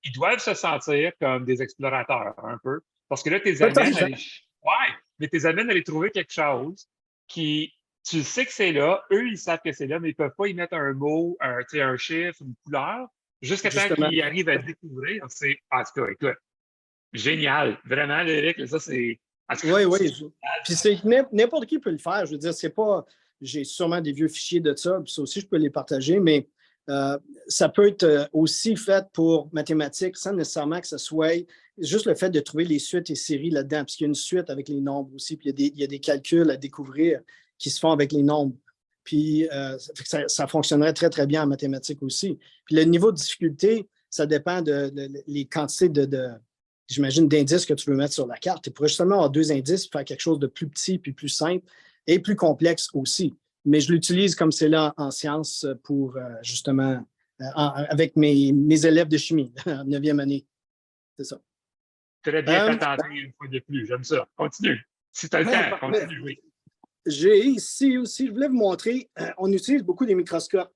Ils doivent se sentir comme des explorateurs un peu. Parce que là, tu les Peut-être. amènes à les... Ouais, mais tu les amènes à aller trouver quelque chose qui, tu sais que c'est là, eux, ils savent que c'est là, mais ils ne peuvent pas y mettre un mot, un chiffre, une couleur, jusqu'à temps Justement. qu'ils arrivent à découvrir. C'est, en tout cas, écoute, génial. Vraiment, Eric, ça, c'est... en tout cas, Oui, oui. Puis c'est n'importe qui peut le faire. Je veux dire, c'est pas. J'ai sûrement des vieux fichiers de ça, puis ça aussi, je peux les partager, mais ça peut être aussi fait pour mathématiques sans nécessairement que ce soit juste le fait de trouver les suites et séries là-dedans, puisqu'il y a une suite avec les nombres aussi, puis il y a des calculs à découvrir qui se font avec les nombres. Puis ça fonctionnerait très, très bien en mathématiques aussi. Puis le niveau de difficulté, ça dépend les quantités j'imagine, d'indices que tu veux mettre sur la carte. Tu pourrais justement avoir 2 indices, faire quelque chose de plus petit puis plus simple et plus complexe aussi. Mais je l'utilise comme c'est là en sciences pour justement, avec mes élèves de chimie en 9e année. C'est ça. très bien fait entendre une fois de plus. J'aime ça. Continue. Si tu as le temps, continue, oui. J'ai ici aussi, je voulais vous montrer, on utilise beaucoup des microscopes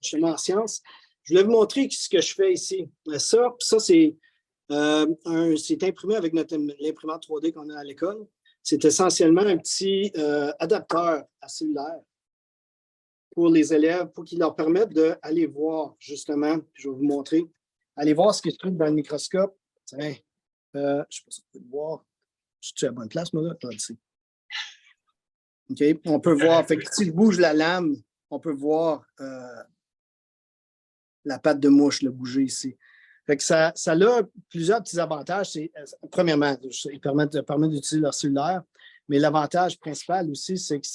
justement en sciences. Je voulais vous montrer ce que je fais ici. Ça c'est imprimé avec l'imprimante 3D qu'on a à l'école. C'est essentiellement un petit adapteur à cellulaire pour les élèves, pour qu'ils leur permettent d'aller voir, justement, puis je vais vous montrer, aller voir ce qui se trouve dans le microscope. Tiens, je ne sais pas si vous pouvez le voir. Je suis à la bonne place, moi, là? Ici. OK? On peut voir, fait que si je bouge la lame, on peut voir la patte de mouche le bouger ici. Fait que ça a plusieurs petits avantages. Premièrement, il permet d'utiliser leur cellulaire, mais l'avantage principal aussi, c'est que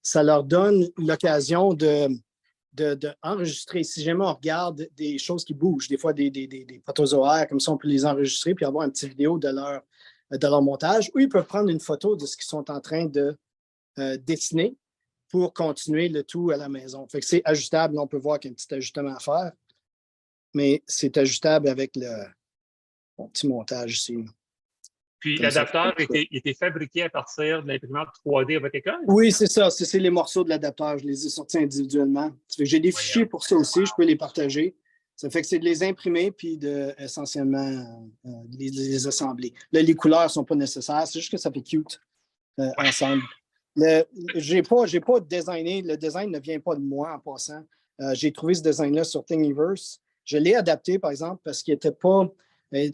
ça leur donne l'occasion d'enregistrer. Si jamais on regarde des choses qui bougent, des fois des protozoaires, comme ça, on peut les enregistrer puis avoir une petite vidéo de leur montage, ou ils peuvent prendre une photo de ce qu'ils sont en train de dessiner pour continuer le tout à la maison. Fait que c'est ajustable. On peut voir qu'il y a un petit ajustement à faire. Mais c'est ajustable avec mon petit montage ici. Puis l'adapteur était fabriqué à partir de l'imprimante 3D à votre école? Oui, c'est ça. C'est les morceaux de l'adapteur. Je les ai sortis individuellement. J'ai des fichiers pour ça aussi. Je peux les partager. Ça fait que c'est de les imprimer puis essentiellement les assembler. Là, les couleurs ne sont pas nécessaires. C'est juste que ça fait cute ensemble. J'ai pas designé. Le design ne vient pas de moi en passant. J'ai trouvé ce design-là sur Thingiverse. Je l'ai adapté, par exemple, parce qu'il n'était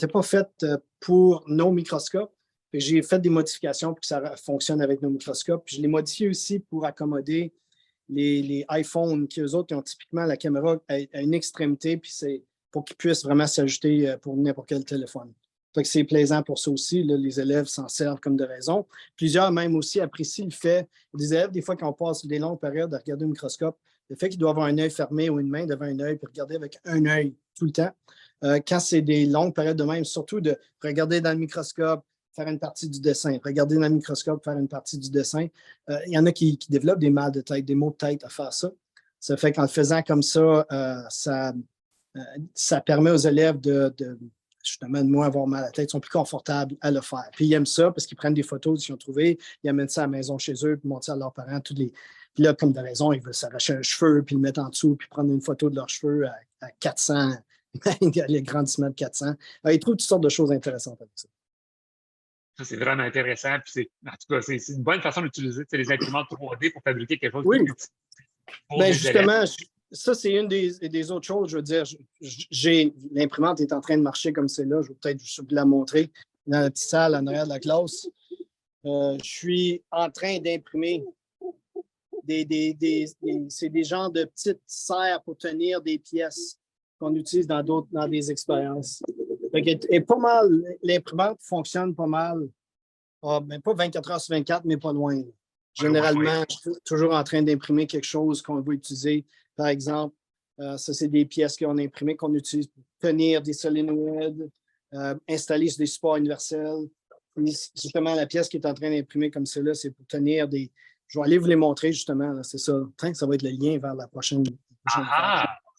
pas fait pour nos microscopes. J'ai fait des modifications pour que ça fonctionne avec nos microscopes. Puis je l'ai modifié aussi pour accommoder les iPhones qui, eux autres, ont typiquement la caméra à une extrémité, puis c'est pour qu'ils puissent vraiment s'ajuster pour n'importe quel téléphone. Fait que c'est plaisant pour ça aussi. Là, les élèves s'en servent comme de raison. Plusieurs même aussi apprécient le fait. Des élèves, des fois, quand on passe des longues périodes à regarder un microscope, le fait qu'il doit avoir un œil fermé ou une main devant un œil puis regarder avec un œil tout le temps. Quand c'est des longues périodes de même, surtout de regarder dans le microscope, faire une partie du dessin, regarder dans le microscope, faire une partie du dessin. Il y en a qui développent des mal de tête, des maux de tête à faire ça. Ça fait qu'en le faisant comme ça, ça permet aux élèves justement de moins avoir mal à la tête, ils sont plus confortables à le faire. Puis ils aiment ça parce qu'ils prennent des photos qu'ils ont trouvées, ils amènent ça à la maison chez eux, puis montrent ça à leurs parents. Puis là, comme de raison, ils veulent s'arracher un cheveu, puis le mettre en dessous, puis prendre une photo de leurs cheveux à 400, le grandissement de 400. Alors, ils trouvent toutes sortes de choses intéressantes avec ça. Ça, c'est vraiment intéressant. Puis en tout cas, c'est une bonne façon d'utiliser les imprimantes 3D pour fabriquer quelque chose de plus petit. Bien, justement, ça, c'est une des autres choses. Je veux dire, l'imprimante est en train de marcher comme c'est là. Je vais peut-être vous la montrer dans la petite salle en arrière de la classe. Je suis en train d'imprimer c'est des genres de petites serres pour tenir des pièces qu'on utilise dans des expériences. Et pas mal, l'imprimante fonctionne pas mal. Ben, pas 24 heures sur 24, mais pas loin. Généralement, je suis toujours en train d'imprimer quelque chose qu'on va utiliser. Par exemple, ça, c'est des pièces qu'on a imprimées, qu'on utilise pour tenir des solénoïdes, installer sur des supports universels. Justement, la pièce qui est en train d'imprimer comme celle-là, c'est pour tenir des... Je vais aller vous les montrer, justement. C'est ça. Ça va être le lien vers la prochaine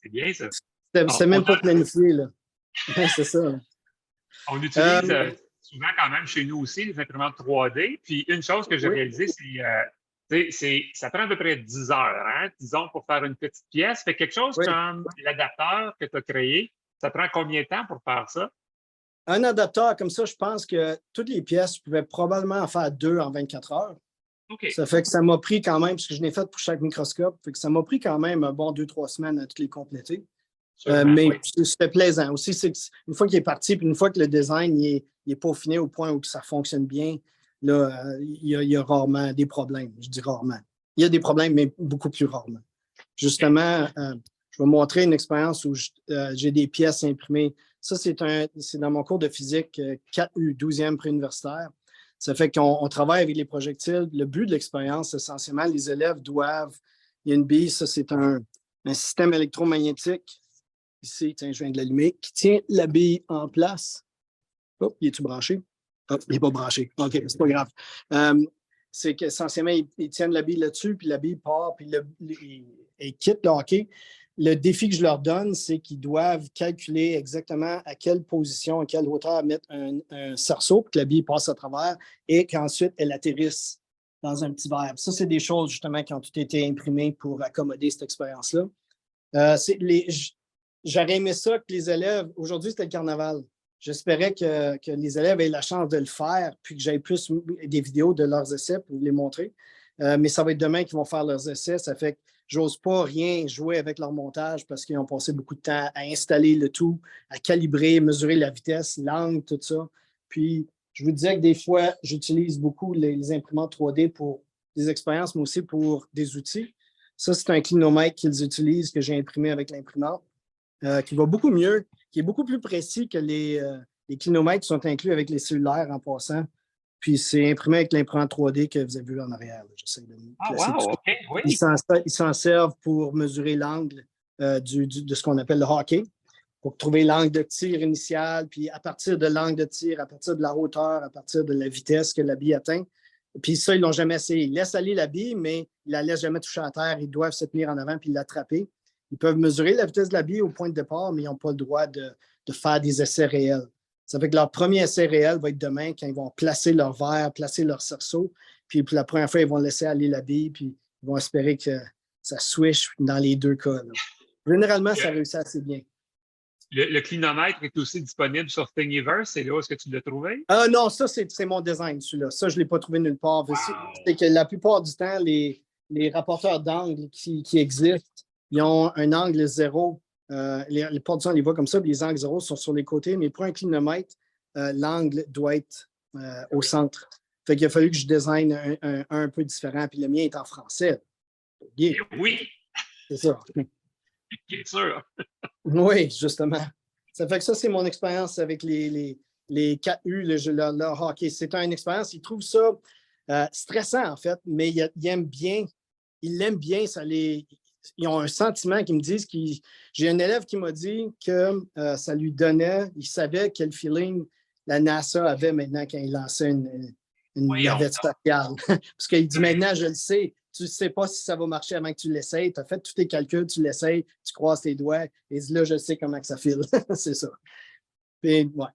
c'est bien ça. C'était même pas planifié, là. C'est ça. On utilise souvent quand même chez nous aussi les imprimantes 3D. Puis une chose que j'ai réalisée, c'est Ça prend à peu près 10 heures, hein, disons, pour faire une petite pièce. Fait quelque chose Oui. comme l'adapteur que tu as créé, ça prend combien de temps pour faire ça? Un adapteur comme ça, je pense que toutes les pièces, je pouvais probablement en faire 2 en 24 heures. OK. Ça fait que ça m'a pris quand même, parce que je l'ai fait pour chaque microscope, fait que ça m'a pris quand même un bon 2-3 semaines à toutes les compléter. Mais Oui. c'était plaisant. Aussi, c'est une fois qu'il est parti, puis une fois que le design il est peaufiné au point où ça fonctionne bien, là, il y a rarement des problèmes. Je dis rarement. Il y a des problèmes, mais beaucoup plus rarement. Justement, je vais montrer une expérience où j'ai des pièces imprimées. Ça, c'est dans mon cours de physique 4U, 12e préuniversitaire. Ça fait qu'on travaille avec les projectiles. Le but de l'expérience, essentiellement, les élèves doivent. Il y a une bille, ça, c'est un système électromagnétique. Ici, tiens, je viens de l'allumer, qui tient la bille en place. Oh, il est-tu branché? Oh, il n'est pas branché. OK, c'est pas grave. C'est qu'essentiellement, ils tiennent la bille là-dessus, puis la bille part, puis ils quittent le hockey. Le défi que je leur donne, c'est qu'ils doivent calculer exactement à quelle position, à quelle hauteur mettre un cerceau pour que la bille passe à travers et qu'ensuite elle atterrisse dans un petit verre. Ça, c'est des choses justement qui ont toutes été imprimées pour accommoder cette expérience-là. J'aurais aimé ça que les élèves, aujourd'hui c'était le carnaval, j'espérais que les élèves aient la chance de le faire, puis que j'aille plus des vidéos de leurs essais pour vous les montrer. Mais ça va être demain qu'ils vont faire leurs essais, ça fait que j'ose pas rien jouer avec leur montage parce qu'ils ont passé beaucoup de temps à installer le tout, à calibrer, mesurer la vitesse, l'angle, tout ça. Puis, je vous disais que des fois, j'utilise beaucoup les imprimantes 3D pour des expériences, mais aussi pour des outils. Ça, c'est un clinomètre qu'ils utilisent, que j'ai imprimé avec l'imprimante, qui va beaucoup mieux, qui est beaucoup plus précis que les clinomètres qui sont inclus avec les cellulaires en passant. Puis c'est imprimé avec l'imprimante 3D que vous avez vu en arrière. J'essaie de Ah, wow, OK, oui. Ils s'en servent pour mesurer l'angle de ce qu'on appelle le hockey, pour trouver l'angle de tir initial, puis à partir de l'angle de tir, à partir de la hauteur, à partir de la vitesse que la bille atteint. Puis ça, ils ne l'ont jamais essayé. Ils laissent aller la bille, mais ils ne la laissent jamais toucher à terre. Ils doivent se tenir en avant puis l'attraper. Ils peuvent mesurer la vitesse de la bille au point de départ, mais ils n'ont pas le droit de faire des essais réels. Ça fait que leur premier essai réel va être demain quand ils vont placer leur verre, placer leur cerceau. Puis pour la première fois, ils vont laisser aller la bille, puis ils vont espérer que ça swish dans les deux cas. Là. Généralement, ça réussit assez bien. Le clinomètre est aussi disponible sur Thingiverse. C'est là où est-ce que tu l'as trouvé? Non, ça, c'est mon design, celui-là. Ça, je ne l'ai pas trouvé nulle part. Wow. C'est que la plupart du temps, les rapporteurs d'angle qui existent, ils ont un angle zéro. Les plupart du temps, on les voit comme ça, puis les angles zéro sont sur les côtés, mais pour un clinomètre, l'angle doit être au centre. Fait qu'il a fallu que je design un peu différent, puis le mien est en français. Yeah. Oui! C'est ça. Bien sûr. Oui, justement. Ça fait que ça, c'est mon expérience avec les 4U, le hockey. C'est une expérience, ils trouvent ça stressant, en fait, mais ils l'aiment bien. Ils l'aiment bien. Ils ont un sentiment qui me disent j'ai un élève qui m'a dit que ça lui donnait, il savait quel feeling la NASA avait maintenant quand il lançait une navette spatiale. Parce qu'il dit maintenant, je le sais. Tu ne sais pas si ça va marcher avant que tu l'essayes. Tu as fait tous tes calculs, tu l'essayes, tu croises tes doigts et là, je sais comment que ça file. C'est ça. Puis, ouais,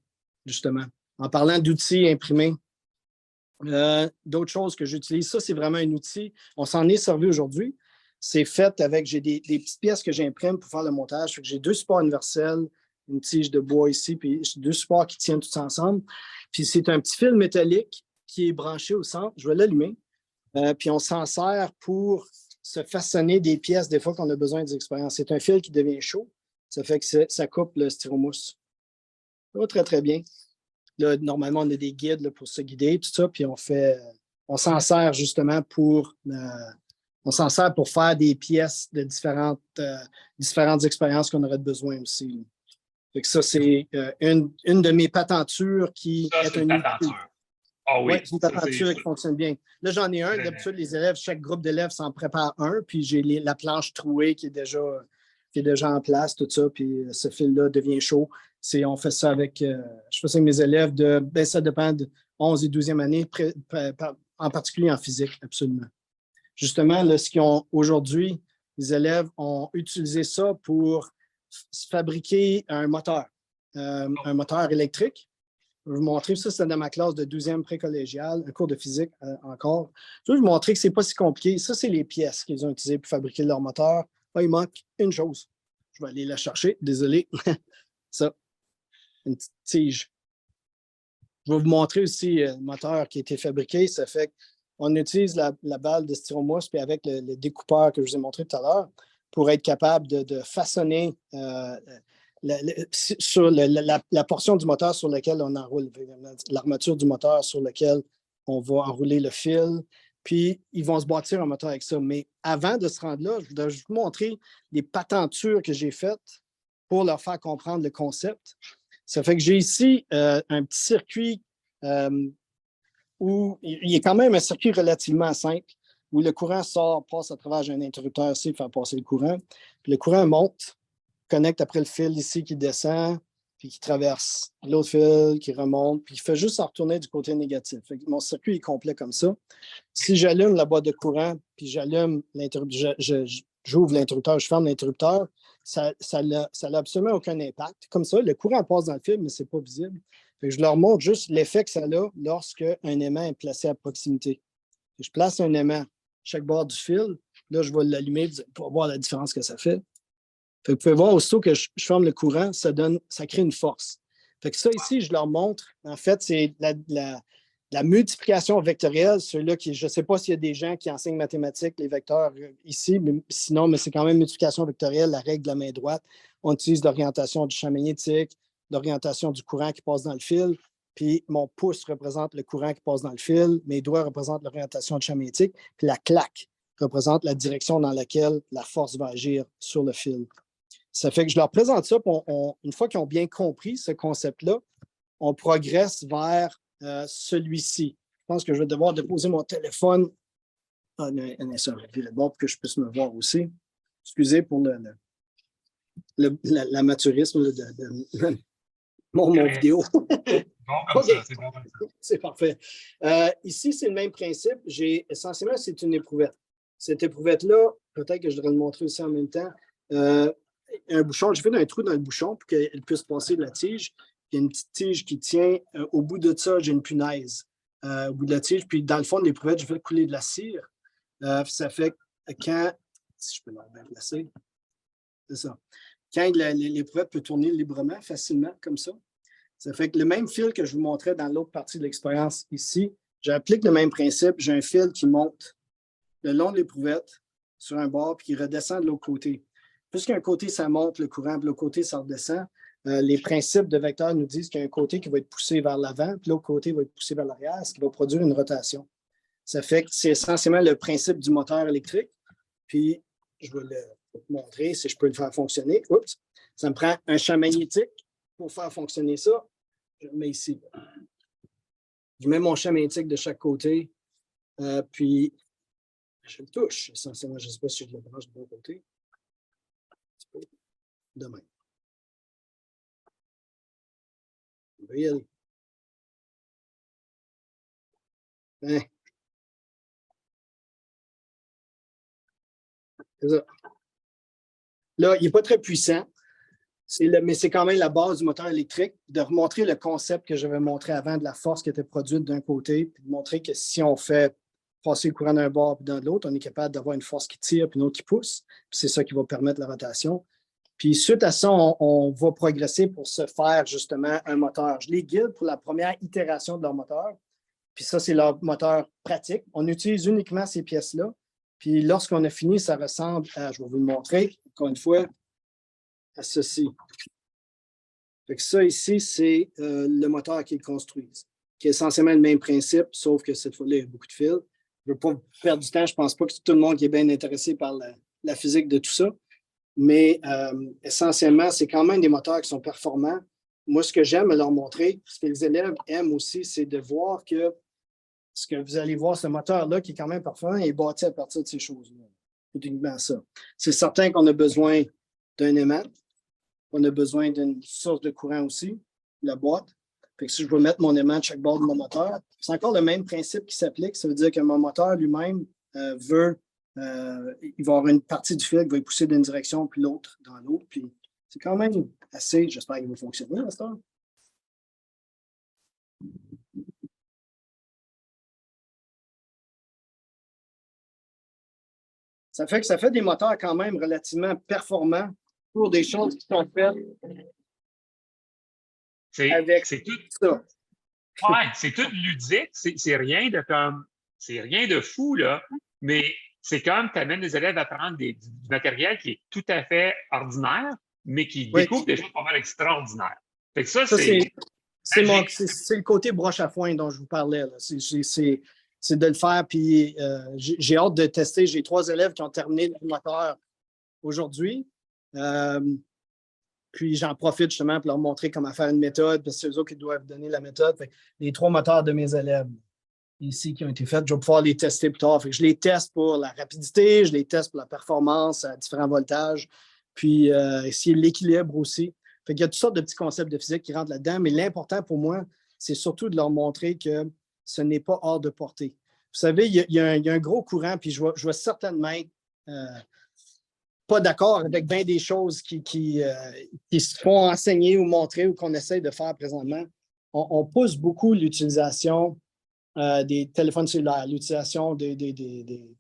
justement. En parlant d'outils imprimés, d'autres choses que j'utilise, ça, c'est vraiment un outil. On s'en est servi aujourd'hui. C'est fait avec, j'ai des petites pièces que j'imprime pour faire le montage. J'ai 2 supports universels, une tige de bois ici, puis 2 supports qui tiennent tous ensemble. Puis c'est un petit fil métallique qui est branché au centre. Je vais l'allumer. Puis on s'en sert pour se façonner des pièces des fois qu'on a besoin des expériences. C'est un fil qui devient chaud. Ça fait que ça coupe le styromousse. Ça va très, très bien. Là, normalement, on a des guides là, pour se guider, tout ça, puis on s'en sert justement pour faire des pièces de différentes expériences qu'on aurait besoin aussi. Fait que ça, c'est une de mes patentures qui est une patenture. Ah oui, c'est une patenture qui fonctionne bien. Là, j'en ai un. D'habitude, les élèves, chaque groupe d'élèves s'en prépare un, puis j'ai la planche trouée qui est déjà en place, tout ça, puis ce fil-là devient chaud. On fait ça avec, je fais ça avec mes élèves ça dépend de 11 et 12e année, en particulier en physique, absolument. Justement, là, aujourd'hui, les élèves ont utilisé ça pour fabriquer un moteur électrique. Je vais vous montrer, ça c'est dans ma classe de 12e précollégial, un cours de physique encore. Je vais vous montrer que ce n'est pas si compliqué. Ça, c'est les pièces qu'ils ont utilisées pour fabriquer leur moteur. Ah, il manque une chose. Je vais aller la chercher, désolé. Ça, une petite tige. Je vais vous montrer aussi le moteur qui a été fabriqué. Ça fait qu'on utilise la balle de styromousse puis avec le découpeur que je vous ai montré tout à l'heure pour être capable de façonner sur la portion du moteur sur laquelle on enroule, l'armature du moteur sur laquelle on va enrouler le fil. Puis, ils vont se bâtir un moteur avec ça. Mais avant de se rendre là, je voudrais juste vous montrer les patentures que j'ai faites pour leur faire comprendre le concept. Ça fait que j'ai ici un petit circuit où il y a quand même un circuit relativement simple où le courant passe à travers un interrupteur ici pour faire passer le courant. Puis le courant monte, connecte après le fil ici qui descend, puis qui traverse l'autre fil, qui remonte, puis il fait juste en retourner du côté négatif. Fait que mon circuit est complet comme ça. Si j'allume la boîte de courant, puis j'allume l'interrupteur, j'ouvre l'interrupteur, je ferme l'interrupteur, ça n'a absolument aucun impact. Comme ça, le courant passe dans le fil, mais ce n'est pas visible. Fait que je leur montre juste l'effet que ça a lorsque un aimant est placé à proximité. Je place un aimant à chaque bord du fil. Là, je vais l'allumer pour voir la différence que ça fait. Fait que vous pouvez voir, aussitôt que je ferme le courant, ça crée une force. Fait que ça ici, je leur montre. En fait, c'est la multiplication vectorielle. Ceux-là qui, je ne sais pas s'il y a des gens qui enseignent mathématiques, les vecteurs ici, mais sinon, mais c'est quand même multiplication vectorielle, la règle de la main droite. On utilise l'orientation du champ magnétique, l'orientation du courant qui passe dans le fil. Puis mon pouce représente le courant qui passe dans le fil, mes doigts représentent l'orientation du champ magnétique, puis la claque représente la direction dans laquelle la force va agir sur le fil. Ça fait que je leur présente ça, puis une fois qu'ils ont bien compris ce concept-là, on progresse vers celui-ci. Je pense que je vais devoir déposer mon téléphone. Un instant, je vais le bord pour que je puisse me voir aussi. Excusez pour l'amateurisme de mon vidéo. C'est parfait. Ici, c'est le même principe. Essentiellement, c'est une éprouvette. Cette éprouvette-là, peut-être que je devrais le montrer aussi en même temps. Un bouchon, j'ai fait un trou dans le bouchon pour qu'elle puisse passer de la tige. Il y a une petite tige qui tient. Au bout de ça, j'ai une punaise au bout de la tige. Puis dans le fond de l'éprouvette, je vais couler de la cire. Ça fait que quand, si je peux la placer, c'est ça. Quand l'éprouvette peut tourner librement, facilement, comme ça. Ça fait que le même fil que je vous montrais dans l'autre partie de l'expérience ici, j'applique le même principe. J'ai un fil qui monte le long de l'éprouvette sur un bord puis qui redescend de l'autre côté. Puisqu'un côté, ça monte le courant, puis l'autre côté, ça redescend, les principes de vecteurs nous disent qu'il y a un côté qui va être poussé vers l'avant, puis l'autre côté va être poussé vers l'arrière, ce qui va produire une rotation. Ça fait que c'est essentiellement le principe du moteur électrique. Puis, je vais le montrer si je peux le faire fonctionner. Oups! Ça me prend un champ magnétique pour faire fonctionner ça. Je le mets ici. Je mets mon champ magnétique de chaque côté, puis je le touche. Essentiellement, je ne sais pas si je le branche de bon côté. Demain. On va y aller. Hein. C'est ça. Là, il n'est pas très puissant, mais c'est quand même la base du moteur électrique, de remontrer le concept que j'avais montré avant de la force qui était produite d'un côté, puis de montrer que si on fait passer le courant d'un bord et de l'autre, on est capable d'avoir une force qui tire puis une autre qui pousse. Puis c'est ça qui va permettre la rotation. Puis suite à ça, on va progresser pour se faire justement un moteur. Je les guide pour la première itération de leur moteur. Puis ça, c'est leur moteur pratique. On utilise uniquement ces pièces-là. Puis lorsqu'on a fini, ça ressemble à, je vais vous le montrer, encore une fois, à ceci. Fait que ça ici, c'est le moteur qu'ils construisent, qui est essentiellement le même principe, sauf que cette fois-là, il y a beaucoup de fils. Je ne veux pas perdre du temps. Je ne pense pas que tout le monde qui est bien intéressé par la physique de tout ça. Mais essentiellement, c'est quand même des moteurs qui sont performants. Moi, ce que j'aime leur montrer, ce que les élèves aiment aussi, c'est de voir que ce que vous allez voir, ce moteur-là, qui est quand même performant, est bâti à partir de ces choses-là. C'est uniquement ça. C'est certain qu'on a besoin d'un aimant. On a besoin d'une source de courant aussi, la boîte. Fait que si je veux mettre mon aimant de chaque bord de mon moteur, c'est encore le même principe qui s'applique. Ça veut dire que mon moteur lui-même il va avoir une partie du fil qui va être poussée d'une direction, puis l'autre dans l'autre. Puis c'est quand même assez, j'espère qu'il va fonctionner à ce temps. Ça fait que ça fait des moteurs quand même relativement performants pour des choses qui sont faites avec C'est tout, ça. ouais, c'est tout ludique. C'est rien de comme, c'est rien de fou, là. Mais c'est comme tu amènes les élèves à prendre du matériel qui est tout à fait ordinaire, mais qui Oui. découvre des choses pas mal extraordinaires. Fait que ça, Ça, c'est c'est magique. c'est le côté broche à foin dont je vous parlais. C'est de le faire. Puis j'ai hâte de tester. J'ai 3 élèves qui ont terminé le moteur aujourd'hui. Puis j'en profite justement pour leur montrer comment faire une méthode, parce que c'est eux autres qui doivent donner la méthode. Fait que les 3 moteurs de mes élèves ici qui ont été faits, je vais pouvoir les tester plus tard. Fait que je les teste pour la rapidité, je les teste pour la performance à différents voltages, puis essayer l'équilibre aussi. Fait qu'il y a toutes sortes de petits concepts de physique qui rentrent là-dedans, mais l'important pour moi, c'est surtout de leur montrer que ce n'est pas hors de portée. Vous savez, il y a un gros courant, puis je vais certainement être pas d'accord avec bien des choses qui se font enseigner ou montrer ou qu'on essaie de faire présentement. On pousse beaucoup l'utilisation des téléphones cellulaires, l'utilisation des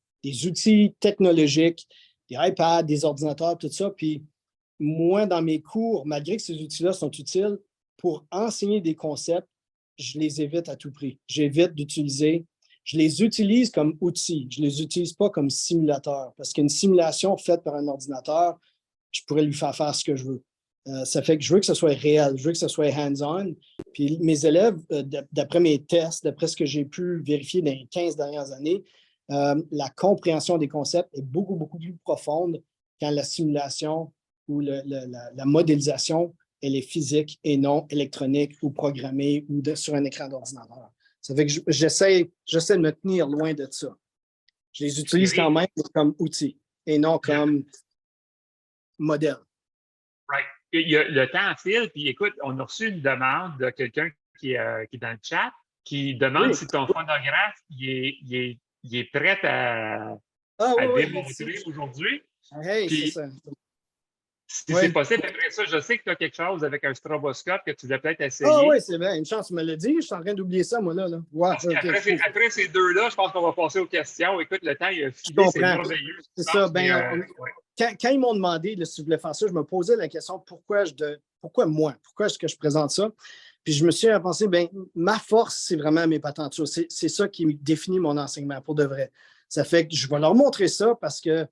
outils technologiques, des iPads, des ordinateurs, tout ça. Puis moi, dans mes cours, malgré que ces outils-là sont utiles pour enseigner des concepts, je les évite à tout prix. J'évite d'utiliser. Je les utilise comme outils. Je ne les utilise pas comme simulateur. Parce qu'une simulation faite par un ordinateur, je pourrais lui faire faire ce que je veux. Ça fait que je veux que ce soit réel, je veux que ce soit hands-on. Puis mes élèves, d'après mes tests, d'après ce que j'ai pu vérifier dans les 15 dernières années, la compréhension des concepts est beaucoup, beaucoup plus profonde quand la simulation ou la modélisation, elle est physique et non électronique ou programmée ou sur un écran d'ordinateur. Ça fait que j'essaie de me tenir loin de ça. Je les utilise quand même comme outils et non comme modèle. Right. Le temps file, puis écoute, on a reçu une demande de quelqu'un qui est dans le chat qui demande si ton phonographe il est prêt à démontrer aujourd'hui. Hey, puis, c'est ça. Si c'est possible, après ça, je sais que tu as quelque chose avec un stroboscope que tu voulais peut-être essayer. Ah oui, c'est bien. Une chance, tu me l'as dit. Je suis en train d'oublier ça, moi, là. Ouais, après ces deux-là, je pense qu'on va passer aux questions. Écoute, le temps, il a filé, c'est merveilleux. C'est ça. Quand ils m'ont demandé là, si je voulais faire ça, je me posais la question pourquoi moi? Pourquoi est-ce que je présente ça? Puis je me suis pensé, ma force, c'est vraiment mes patentures. C'est ça qui définit mon enseignement, pour de vrai. Ça fait que je vais leur montrer ça parce que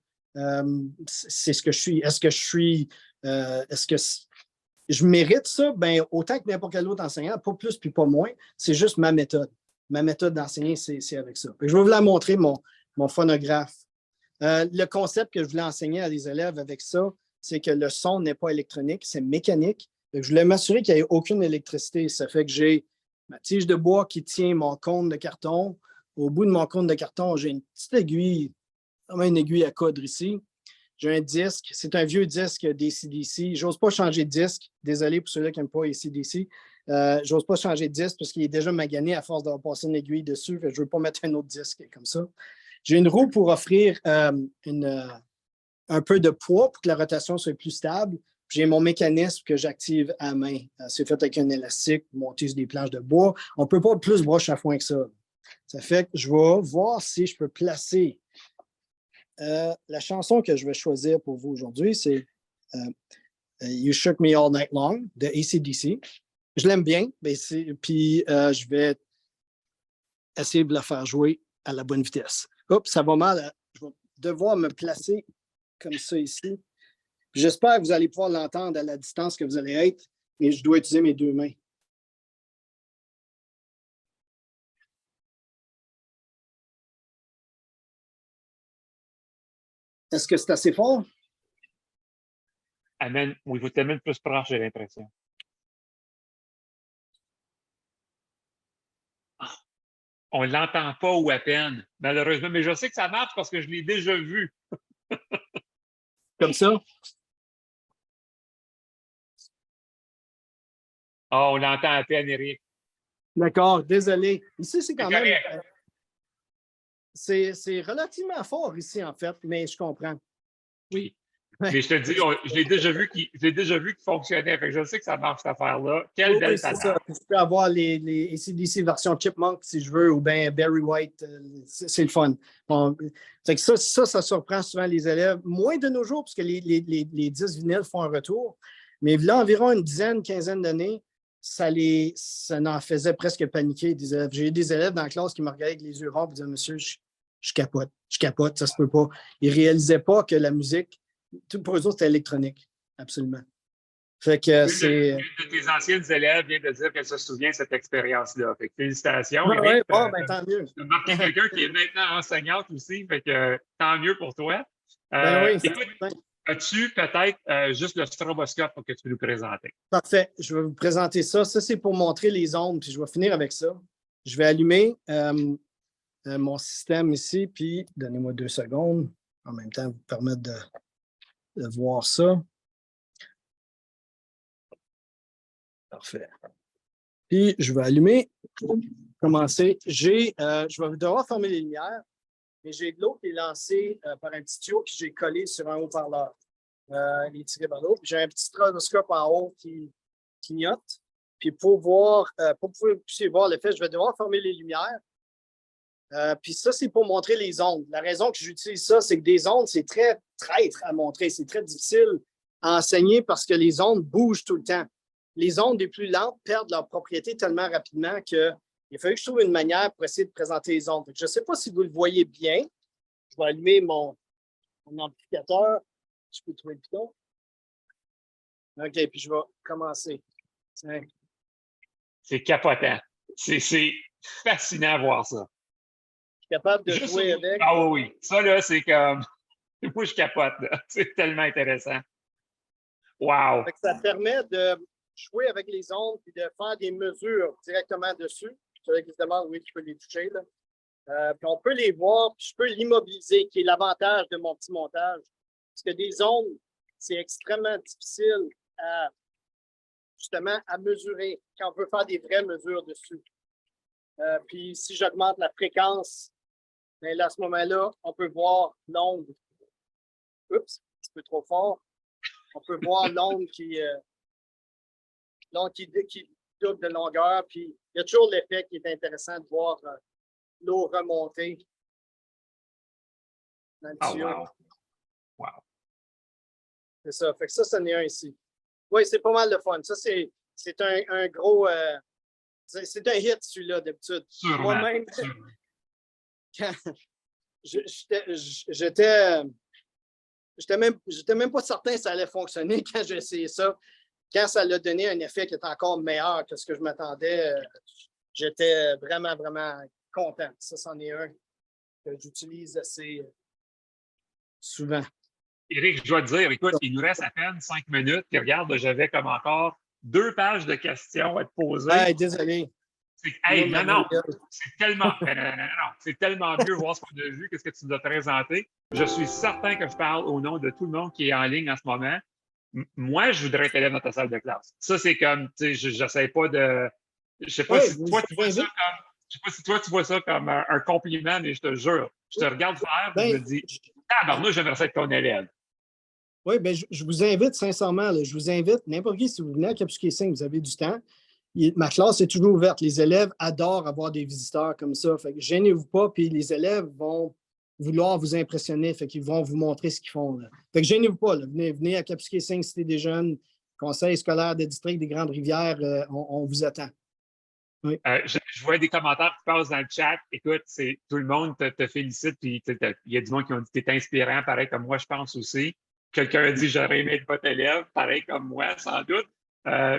c'est ce que je suis. Est-ce que je mérite ça? Autant que n'importe quel autre enseignant, pas plus puis pas moins. C'est juste ma méthode. Ma méthode d'enseigner, c'est avec ça. Je vais vous la montrer, mon phonographe. Le concept que je voulais enseigner à des élèves avec ça, c'est que le son n'est pas électronique, c'est mécanique. Je voulais m'assurer qu'il n'y ait aucune électricité. Ça fait que j'ai ma tige de bois qui tient mon cône de carton. Au bout de mon cône de carton, j'ai une petite aiguille, comme une aiguille à coudre ici. J'ai un disque. C'est un vieux disque d'ACDC. Je n'ose pas changer de disque. Désolé pour ceux-là qui n'aiment pas ACDC. Je n'ose pas changer de disque parce qu'il est déjà magané à force d'avoir passé une aiguille dessus. Je ne veux pas mettre un autre disque comme ça. J'ai une roue pour offrir un peu de poids pour que la rotation soit plus stable. J'ai mon mécanisme que j'active à main. C'est fait avec un élastique monté sur des planches de bois. On ne peut pas plus broche à foin que ça. Ça fait que je vais voir si je peux placer. La chanson que je vais choisir pour vous aujourd'hui, c'est You Shook Me All Night Long de AC/DC. Je l'aime bien, puis je vais essayer de la faire jouer à la bonne vitesse. Oups, ça va mal. Je vais devoir me placer comme ça ici. J'espère que vous allez pouvoir l'entendre à la distance que vous allez être, mais je dois utiliser mes 2 mains. Est-ce que c'est assez fort? Amen. Oui, vous t'amène plus proche, j'ai l'impression. On ne l'entend pas ou à peine, malheureusement. Mais je sais que ça marche parce que je l'ai déjà vu. Comme ça? On l'entend à peine, Éric. D'accord, désolé. Ici, c'est quand même... C'est relativement fort ici, en fait, mais je comprends. Oui. Mais je te dis, je l'ai déjà vu qu'il fonctionnait. Fait que je sais que ça marche, cette affaire-là. Quelle Oui, belle c'est patente. ça. Je peux avoir les AC/DC version Chipmunk si je veux, ou bien Barry White. C'est le fun. Bon, fait que ça surprend souvent les élèves. Moins de nos jours, parce que les 10 vinyles font un retour. Mais là, environ une dizaine, quinzaine d'années, ça n'en faisait presque paniquer des élèves. J'ai eu des élèves dans la classe qui me regardaient avec les yeux ronds et disaient, Monsieur, je capote, ça se peut pas. Ils ne réalisaient pas que la musique, tout pour eux autres, c'était électronique. Absolument. Fait que c'est. Une de tes anciennes élèves vient de dire qu'elle se souvient de cette expérience-là. Fait que félicitations, Ouais, Éric. ben, tant mieux. Tu as marqué quelqu'un qui est maintenant enseignante aussi. Fait que tant mieux pour toi. Ben oui, Écoute, as-tu peut-être juste le stroboscope pour que tu peux nous présenter? Parfait. Je vais vous présenter ça. Ça, c'est pour montrer les ondes, puis je vais finir avec ça. Je vais allumer mon système ici, puis donnez-moi 2 secondes. En même temps, vous permettre de voir ça. Parfait. Puis, je vais allumer. Commencer. Je vais devoir fermer les lumières, mais j'ai de l'eau qui est lancée par un petit tuyau que j'ai collé sur un haut-parleur. Il est tiré par l'eau. J'ai un petit stroboscope en haut qui clignote. Puis pour pouvoir voir l'effet, je vais devoir fermer les lumières. Puis ça, c'est pour montrer les ondes. La raison que j'utilise ça, c'est que des ondes, c'est très traître à montrer. C'est très difficile à enseigner parce que les ondes bougent tout le temps. Les ondes les plus lentes perdent leur propriété tellement rapidement qu'il a fallu que je trouve une manière pour essayer de présenter les ondes. Je ne sais pas si vous le voyez bien. Je vais allumer mon amplificateur. Je peux trouver le piton. OK, puis je vais commencer. Tiens. C'est capotant. C'est fascinant à voir ça. Je suis capable de jouer avec. Ah oui. Ça, là, c'est comme. Moi, je capote. C'est tellement intéressant. Wow. Ça permet de jouer avec les ondes et de faire des mesures directement dessus. Celui qui se demande, oui, tu peux les toucher. Là. Puis on peut les voir, puis je peux l'immobiliser, qui est l'avantage de mon petit montage. Parce que des ondes, c'est extrêmement difficile justement à mesurer quand on veut faire des vraies mesures dessus. Puis si j'augmente la fréquence, bien là, à ce moment-là, on peut voir l'onde. Oups, un petit peu trop fort. On peut voir l'onde qui double de longueur. Puis il y a toujours l'effet qui est intéressant de voir l'eau remonter dans le tuyau. Wow. Wow. C'est ça. Fait que ça en est un ici. Oui, c'est pas mal de fun. Ça, c'est un gros. C'est un hit, celui-là, d'habitude. Moi-même, j'étais même pas certain que ça allait fonctionner quand j'ai essayé ça. Quand ça l'a donné un effet qui est encore meilleur que ce que je m'attendais, j'étais vraiment, vraiment content. Ça, c'en est un que j'utilise assez souvent. Éric, je dois te dire, écoute, il nous reste à peine 5 minutes. Puis regarde, j'avais comme encore 2 pages de questions à te poser. Hey, désolé. Non, c'est tellement, c'est tellement mieux voir ce qu'on a vu, qu'est-ce que tu nous as présenté. Je suis certain que je parle au nom de tout le monde qui est en ligne en ce moment. Moi, je voudrais être élève dans ta salle de classe. Ça, c'est comme, tu sais, j'essaie pas de. Je sais pas si toi, tu vois ça comme. Je sais pas si toi, tu vois ça comme un compliment, mais je te jure, je te regarde faire et je me dis, tabarnouche, j'aimerais être ton élève. Oui, bien, je vous invite sincèrement, là, je vous invite, n'importe qui, si vous venez à Kapuskasing 5, vous avez du temps. Ma classe est toujours ouverte. Les élèves adorent avoir des visiteurs comme ça. Fait que gênez-vous pas, puis les élèves vont vouloir vous impressionner. Fait qu'ils vont vous montrer ce qu'ils font. Là. Fait que gênez-vous pas. Là. Venez à Kapuskasing 5, Cité des Jeunes, Conseil scolaire des districts des Grandes-Rivières. On vous attend. Oui. Je vois des commentaires qui passent dans le chat. Écoute, tout le monde te félicite. Puis il y a du monde qui ont dit que tu es inspirant, pareil comme moi, je pense aussi. Quelqu'un a dit j'aurais aimé être votre élève, pareil comme moi, sans doute.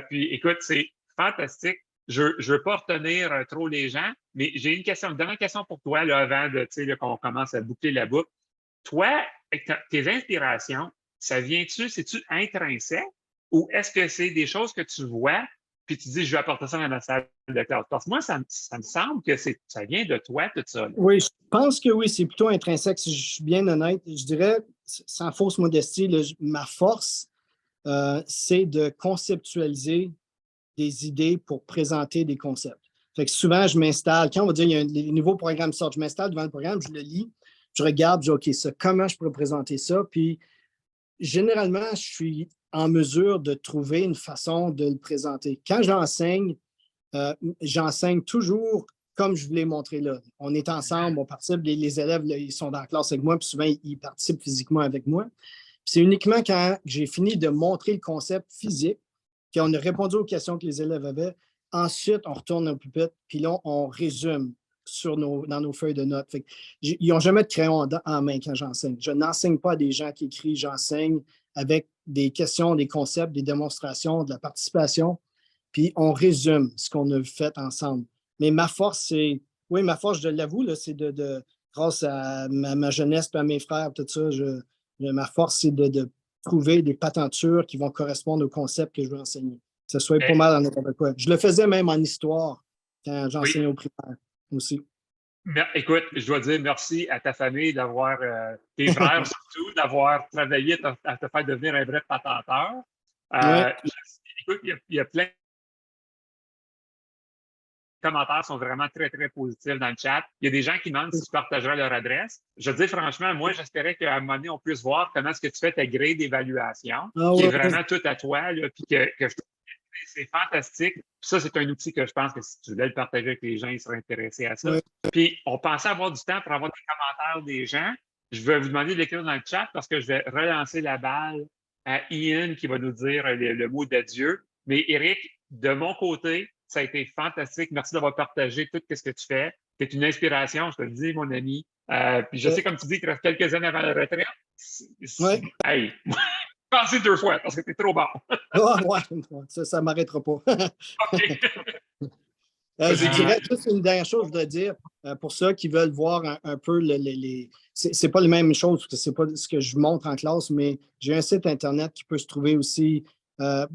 Puis écoute, c'est fantastique. Je ne veux pas retenir trop les gens, mais j'ai une dernière question pour toi là, avant qu'on commence à boucler la boucle. Toi, tes inspirations, ça vient-tu, c'est-tu intrinsèque ou est-ce que c'est des choses que tu vois puis tu dis je vais apporter ça dans ma salle de classe? Parce que moi, ça me semble que ça vient de toi, tout ça. Là. Oui, je pense que oui, c'est plutôt intrinsèque, si je suis bien honnête. Je dirais, sans fausse modestie, là, ma force, c'est de conceptualiser des idées pour présenter des concepts. Fait que souvent, je m'installe, quand on va dire il y a les nouveaux programmes sortent, je m'installe devant le programme, je le lis, je regarde, je dis OK, ça, comment je pourrais présenter ça? Puis généralement, je suis en mesure de trouver une façon de le présenter. Quand j'enseigne toujours comme je vous l'ai montré là. On est ensemble, on participe, les élèves, là, ils sont dans la classe avec moi, puis souvent, ils participent physiquement avec moi. C'est uniquement quand j'ai fini de montrer le concept physique, qu'on a répondu aux questions que les élèves avaient. Ensuite, on retourne au pupitre, puis là, on résume dans nos feuilles de notes. Fait que, ils n'ont jamais de crayon en main quand j'enseigne. Je n'enseigne pas à des gens qui écrivent, j'enseigne avec des questions, des concepts, des démonstrations, de la participation, puis on résume ce qu'on a fait ensemble. Mais ma force, ma force, je l'avoue, là, c'est grâce à ma jeunesse et à mes frères, tout ça, ma force, c'est de trouver des patentures qui vont correspondre au concept que je veux enseigner. Que ce soit pas mal dans n'importe quoi. Je le faisais même en histoire quand j'enseignais au primaire aussi. Écoute, je dois dire merci à ta famille d'avoir, tes frères surtout, d'avoir travaillé à te faire devenir un vrai patenteur. Écoute, il y a plein de commentaires sont vraiment très, très positifs dans le chat. Il y a des gens qui demandent si tu partagerais leur adresse. Je dis franchement, moi, j'espérais qu'à un moment donné, on puisse voir comment est-ce que tu fais ta grille d'évaluation, qui est vraiment tout à toi, là, puis que je trouve que c'est fantastique. Puis ça, c'est un outil que je pense que si tu voulais le partager avec les gens, ils seraient intéressés à ça. Puis on pensait avoir du temps pour avoir des commentaires des gens. Je vais vous demander de l'écrire dans le chat parce que je vais relancer la balle à Ian qui va nous dire le mot d'adieu. Mais Éric, de mon côté, ça a été fantastique. Merci d'avoir partagé tout ce que tu fais. Tu es une inspiration, je te le dis, mon ami. Puis je sais, comme tu dis, qu'il reste quelques années avant la retraite. Hey, pensez 2 fois parce que tu es trop bon. Ça ne m'arrêtera pas. Je dirais juste une dernière chose, je voudrais dire, pour ceux qui veulent voir un peu c'est pas les mêmes choses, c'est pas ce que je montre en classe, mais j'ai un site Internet qui peut se trouver aussi.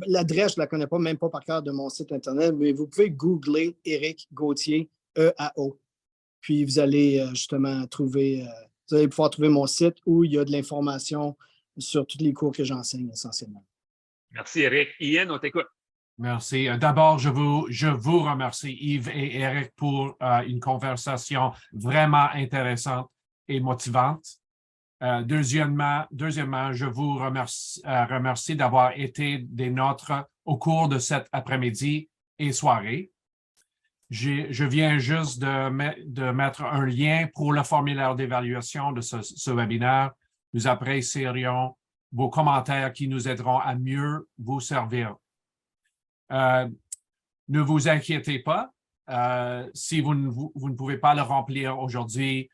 L'adresse, je ne la connais pas, même pas par cœur de mon site Internet, mais vous pouvez googler Éric Gauthier, EAO. Puis vous allez justement vous allez pouvoir trouver mon site où il y a de l'information sur tous les cours que j'enseigne essentiellement. Merci, Éric. Ian, on t'écoute. Merci. D'abord, je vous remercie, Yves et Éric, pour une conversation vraiment intéressante et motivante. Deuxièmement, je vous remercie d'avoir été des nôtres au cours de cet après-midi et soirée. Je viens juste de mettre un lien pour le formulaire d'évaluation de ce webinaire. Nous apprécierions vos commentaires qui nous aideront à mieux vous servir. Ne vous inquiétez pas. Si vous ne pouvez pas le remplir aujourd'hui,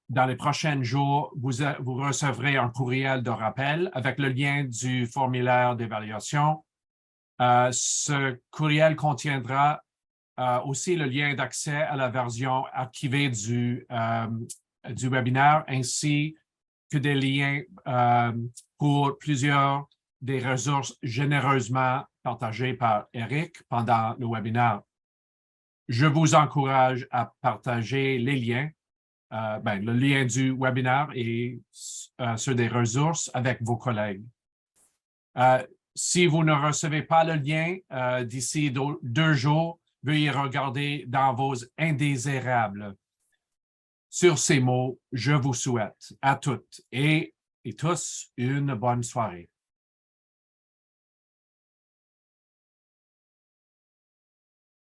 dans les prochains jours, vous recevrez un courriel de rappel avec le lien du formulaire d'évaluation. Ce courriel contiendra aussi le lien d'accès à la version archivée du webinaire, ainsi que des liens pour plusieurs des ressources généreusement partagées par Éric pendant le webinaire. Je vous encourage à partager les liens, le lien du webinaire et ceux des ressources avec vos collègues. Si vous ne recevez pas le lien d'ici 2 jours, veuillez regarder dans vos indésirables. Sur ces mots, je vous souhaite à toutes et tous une bonne soirée.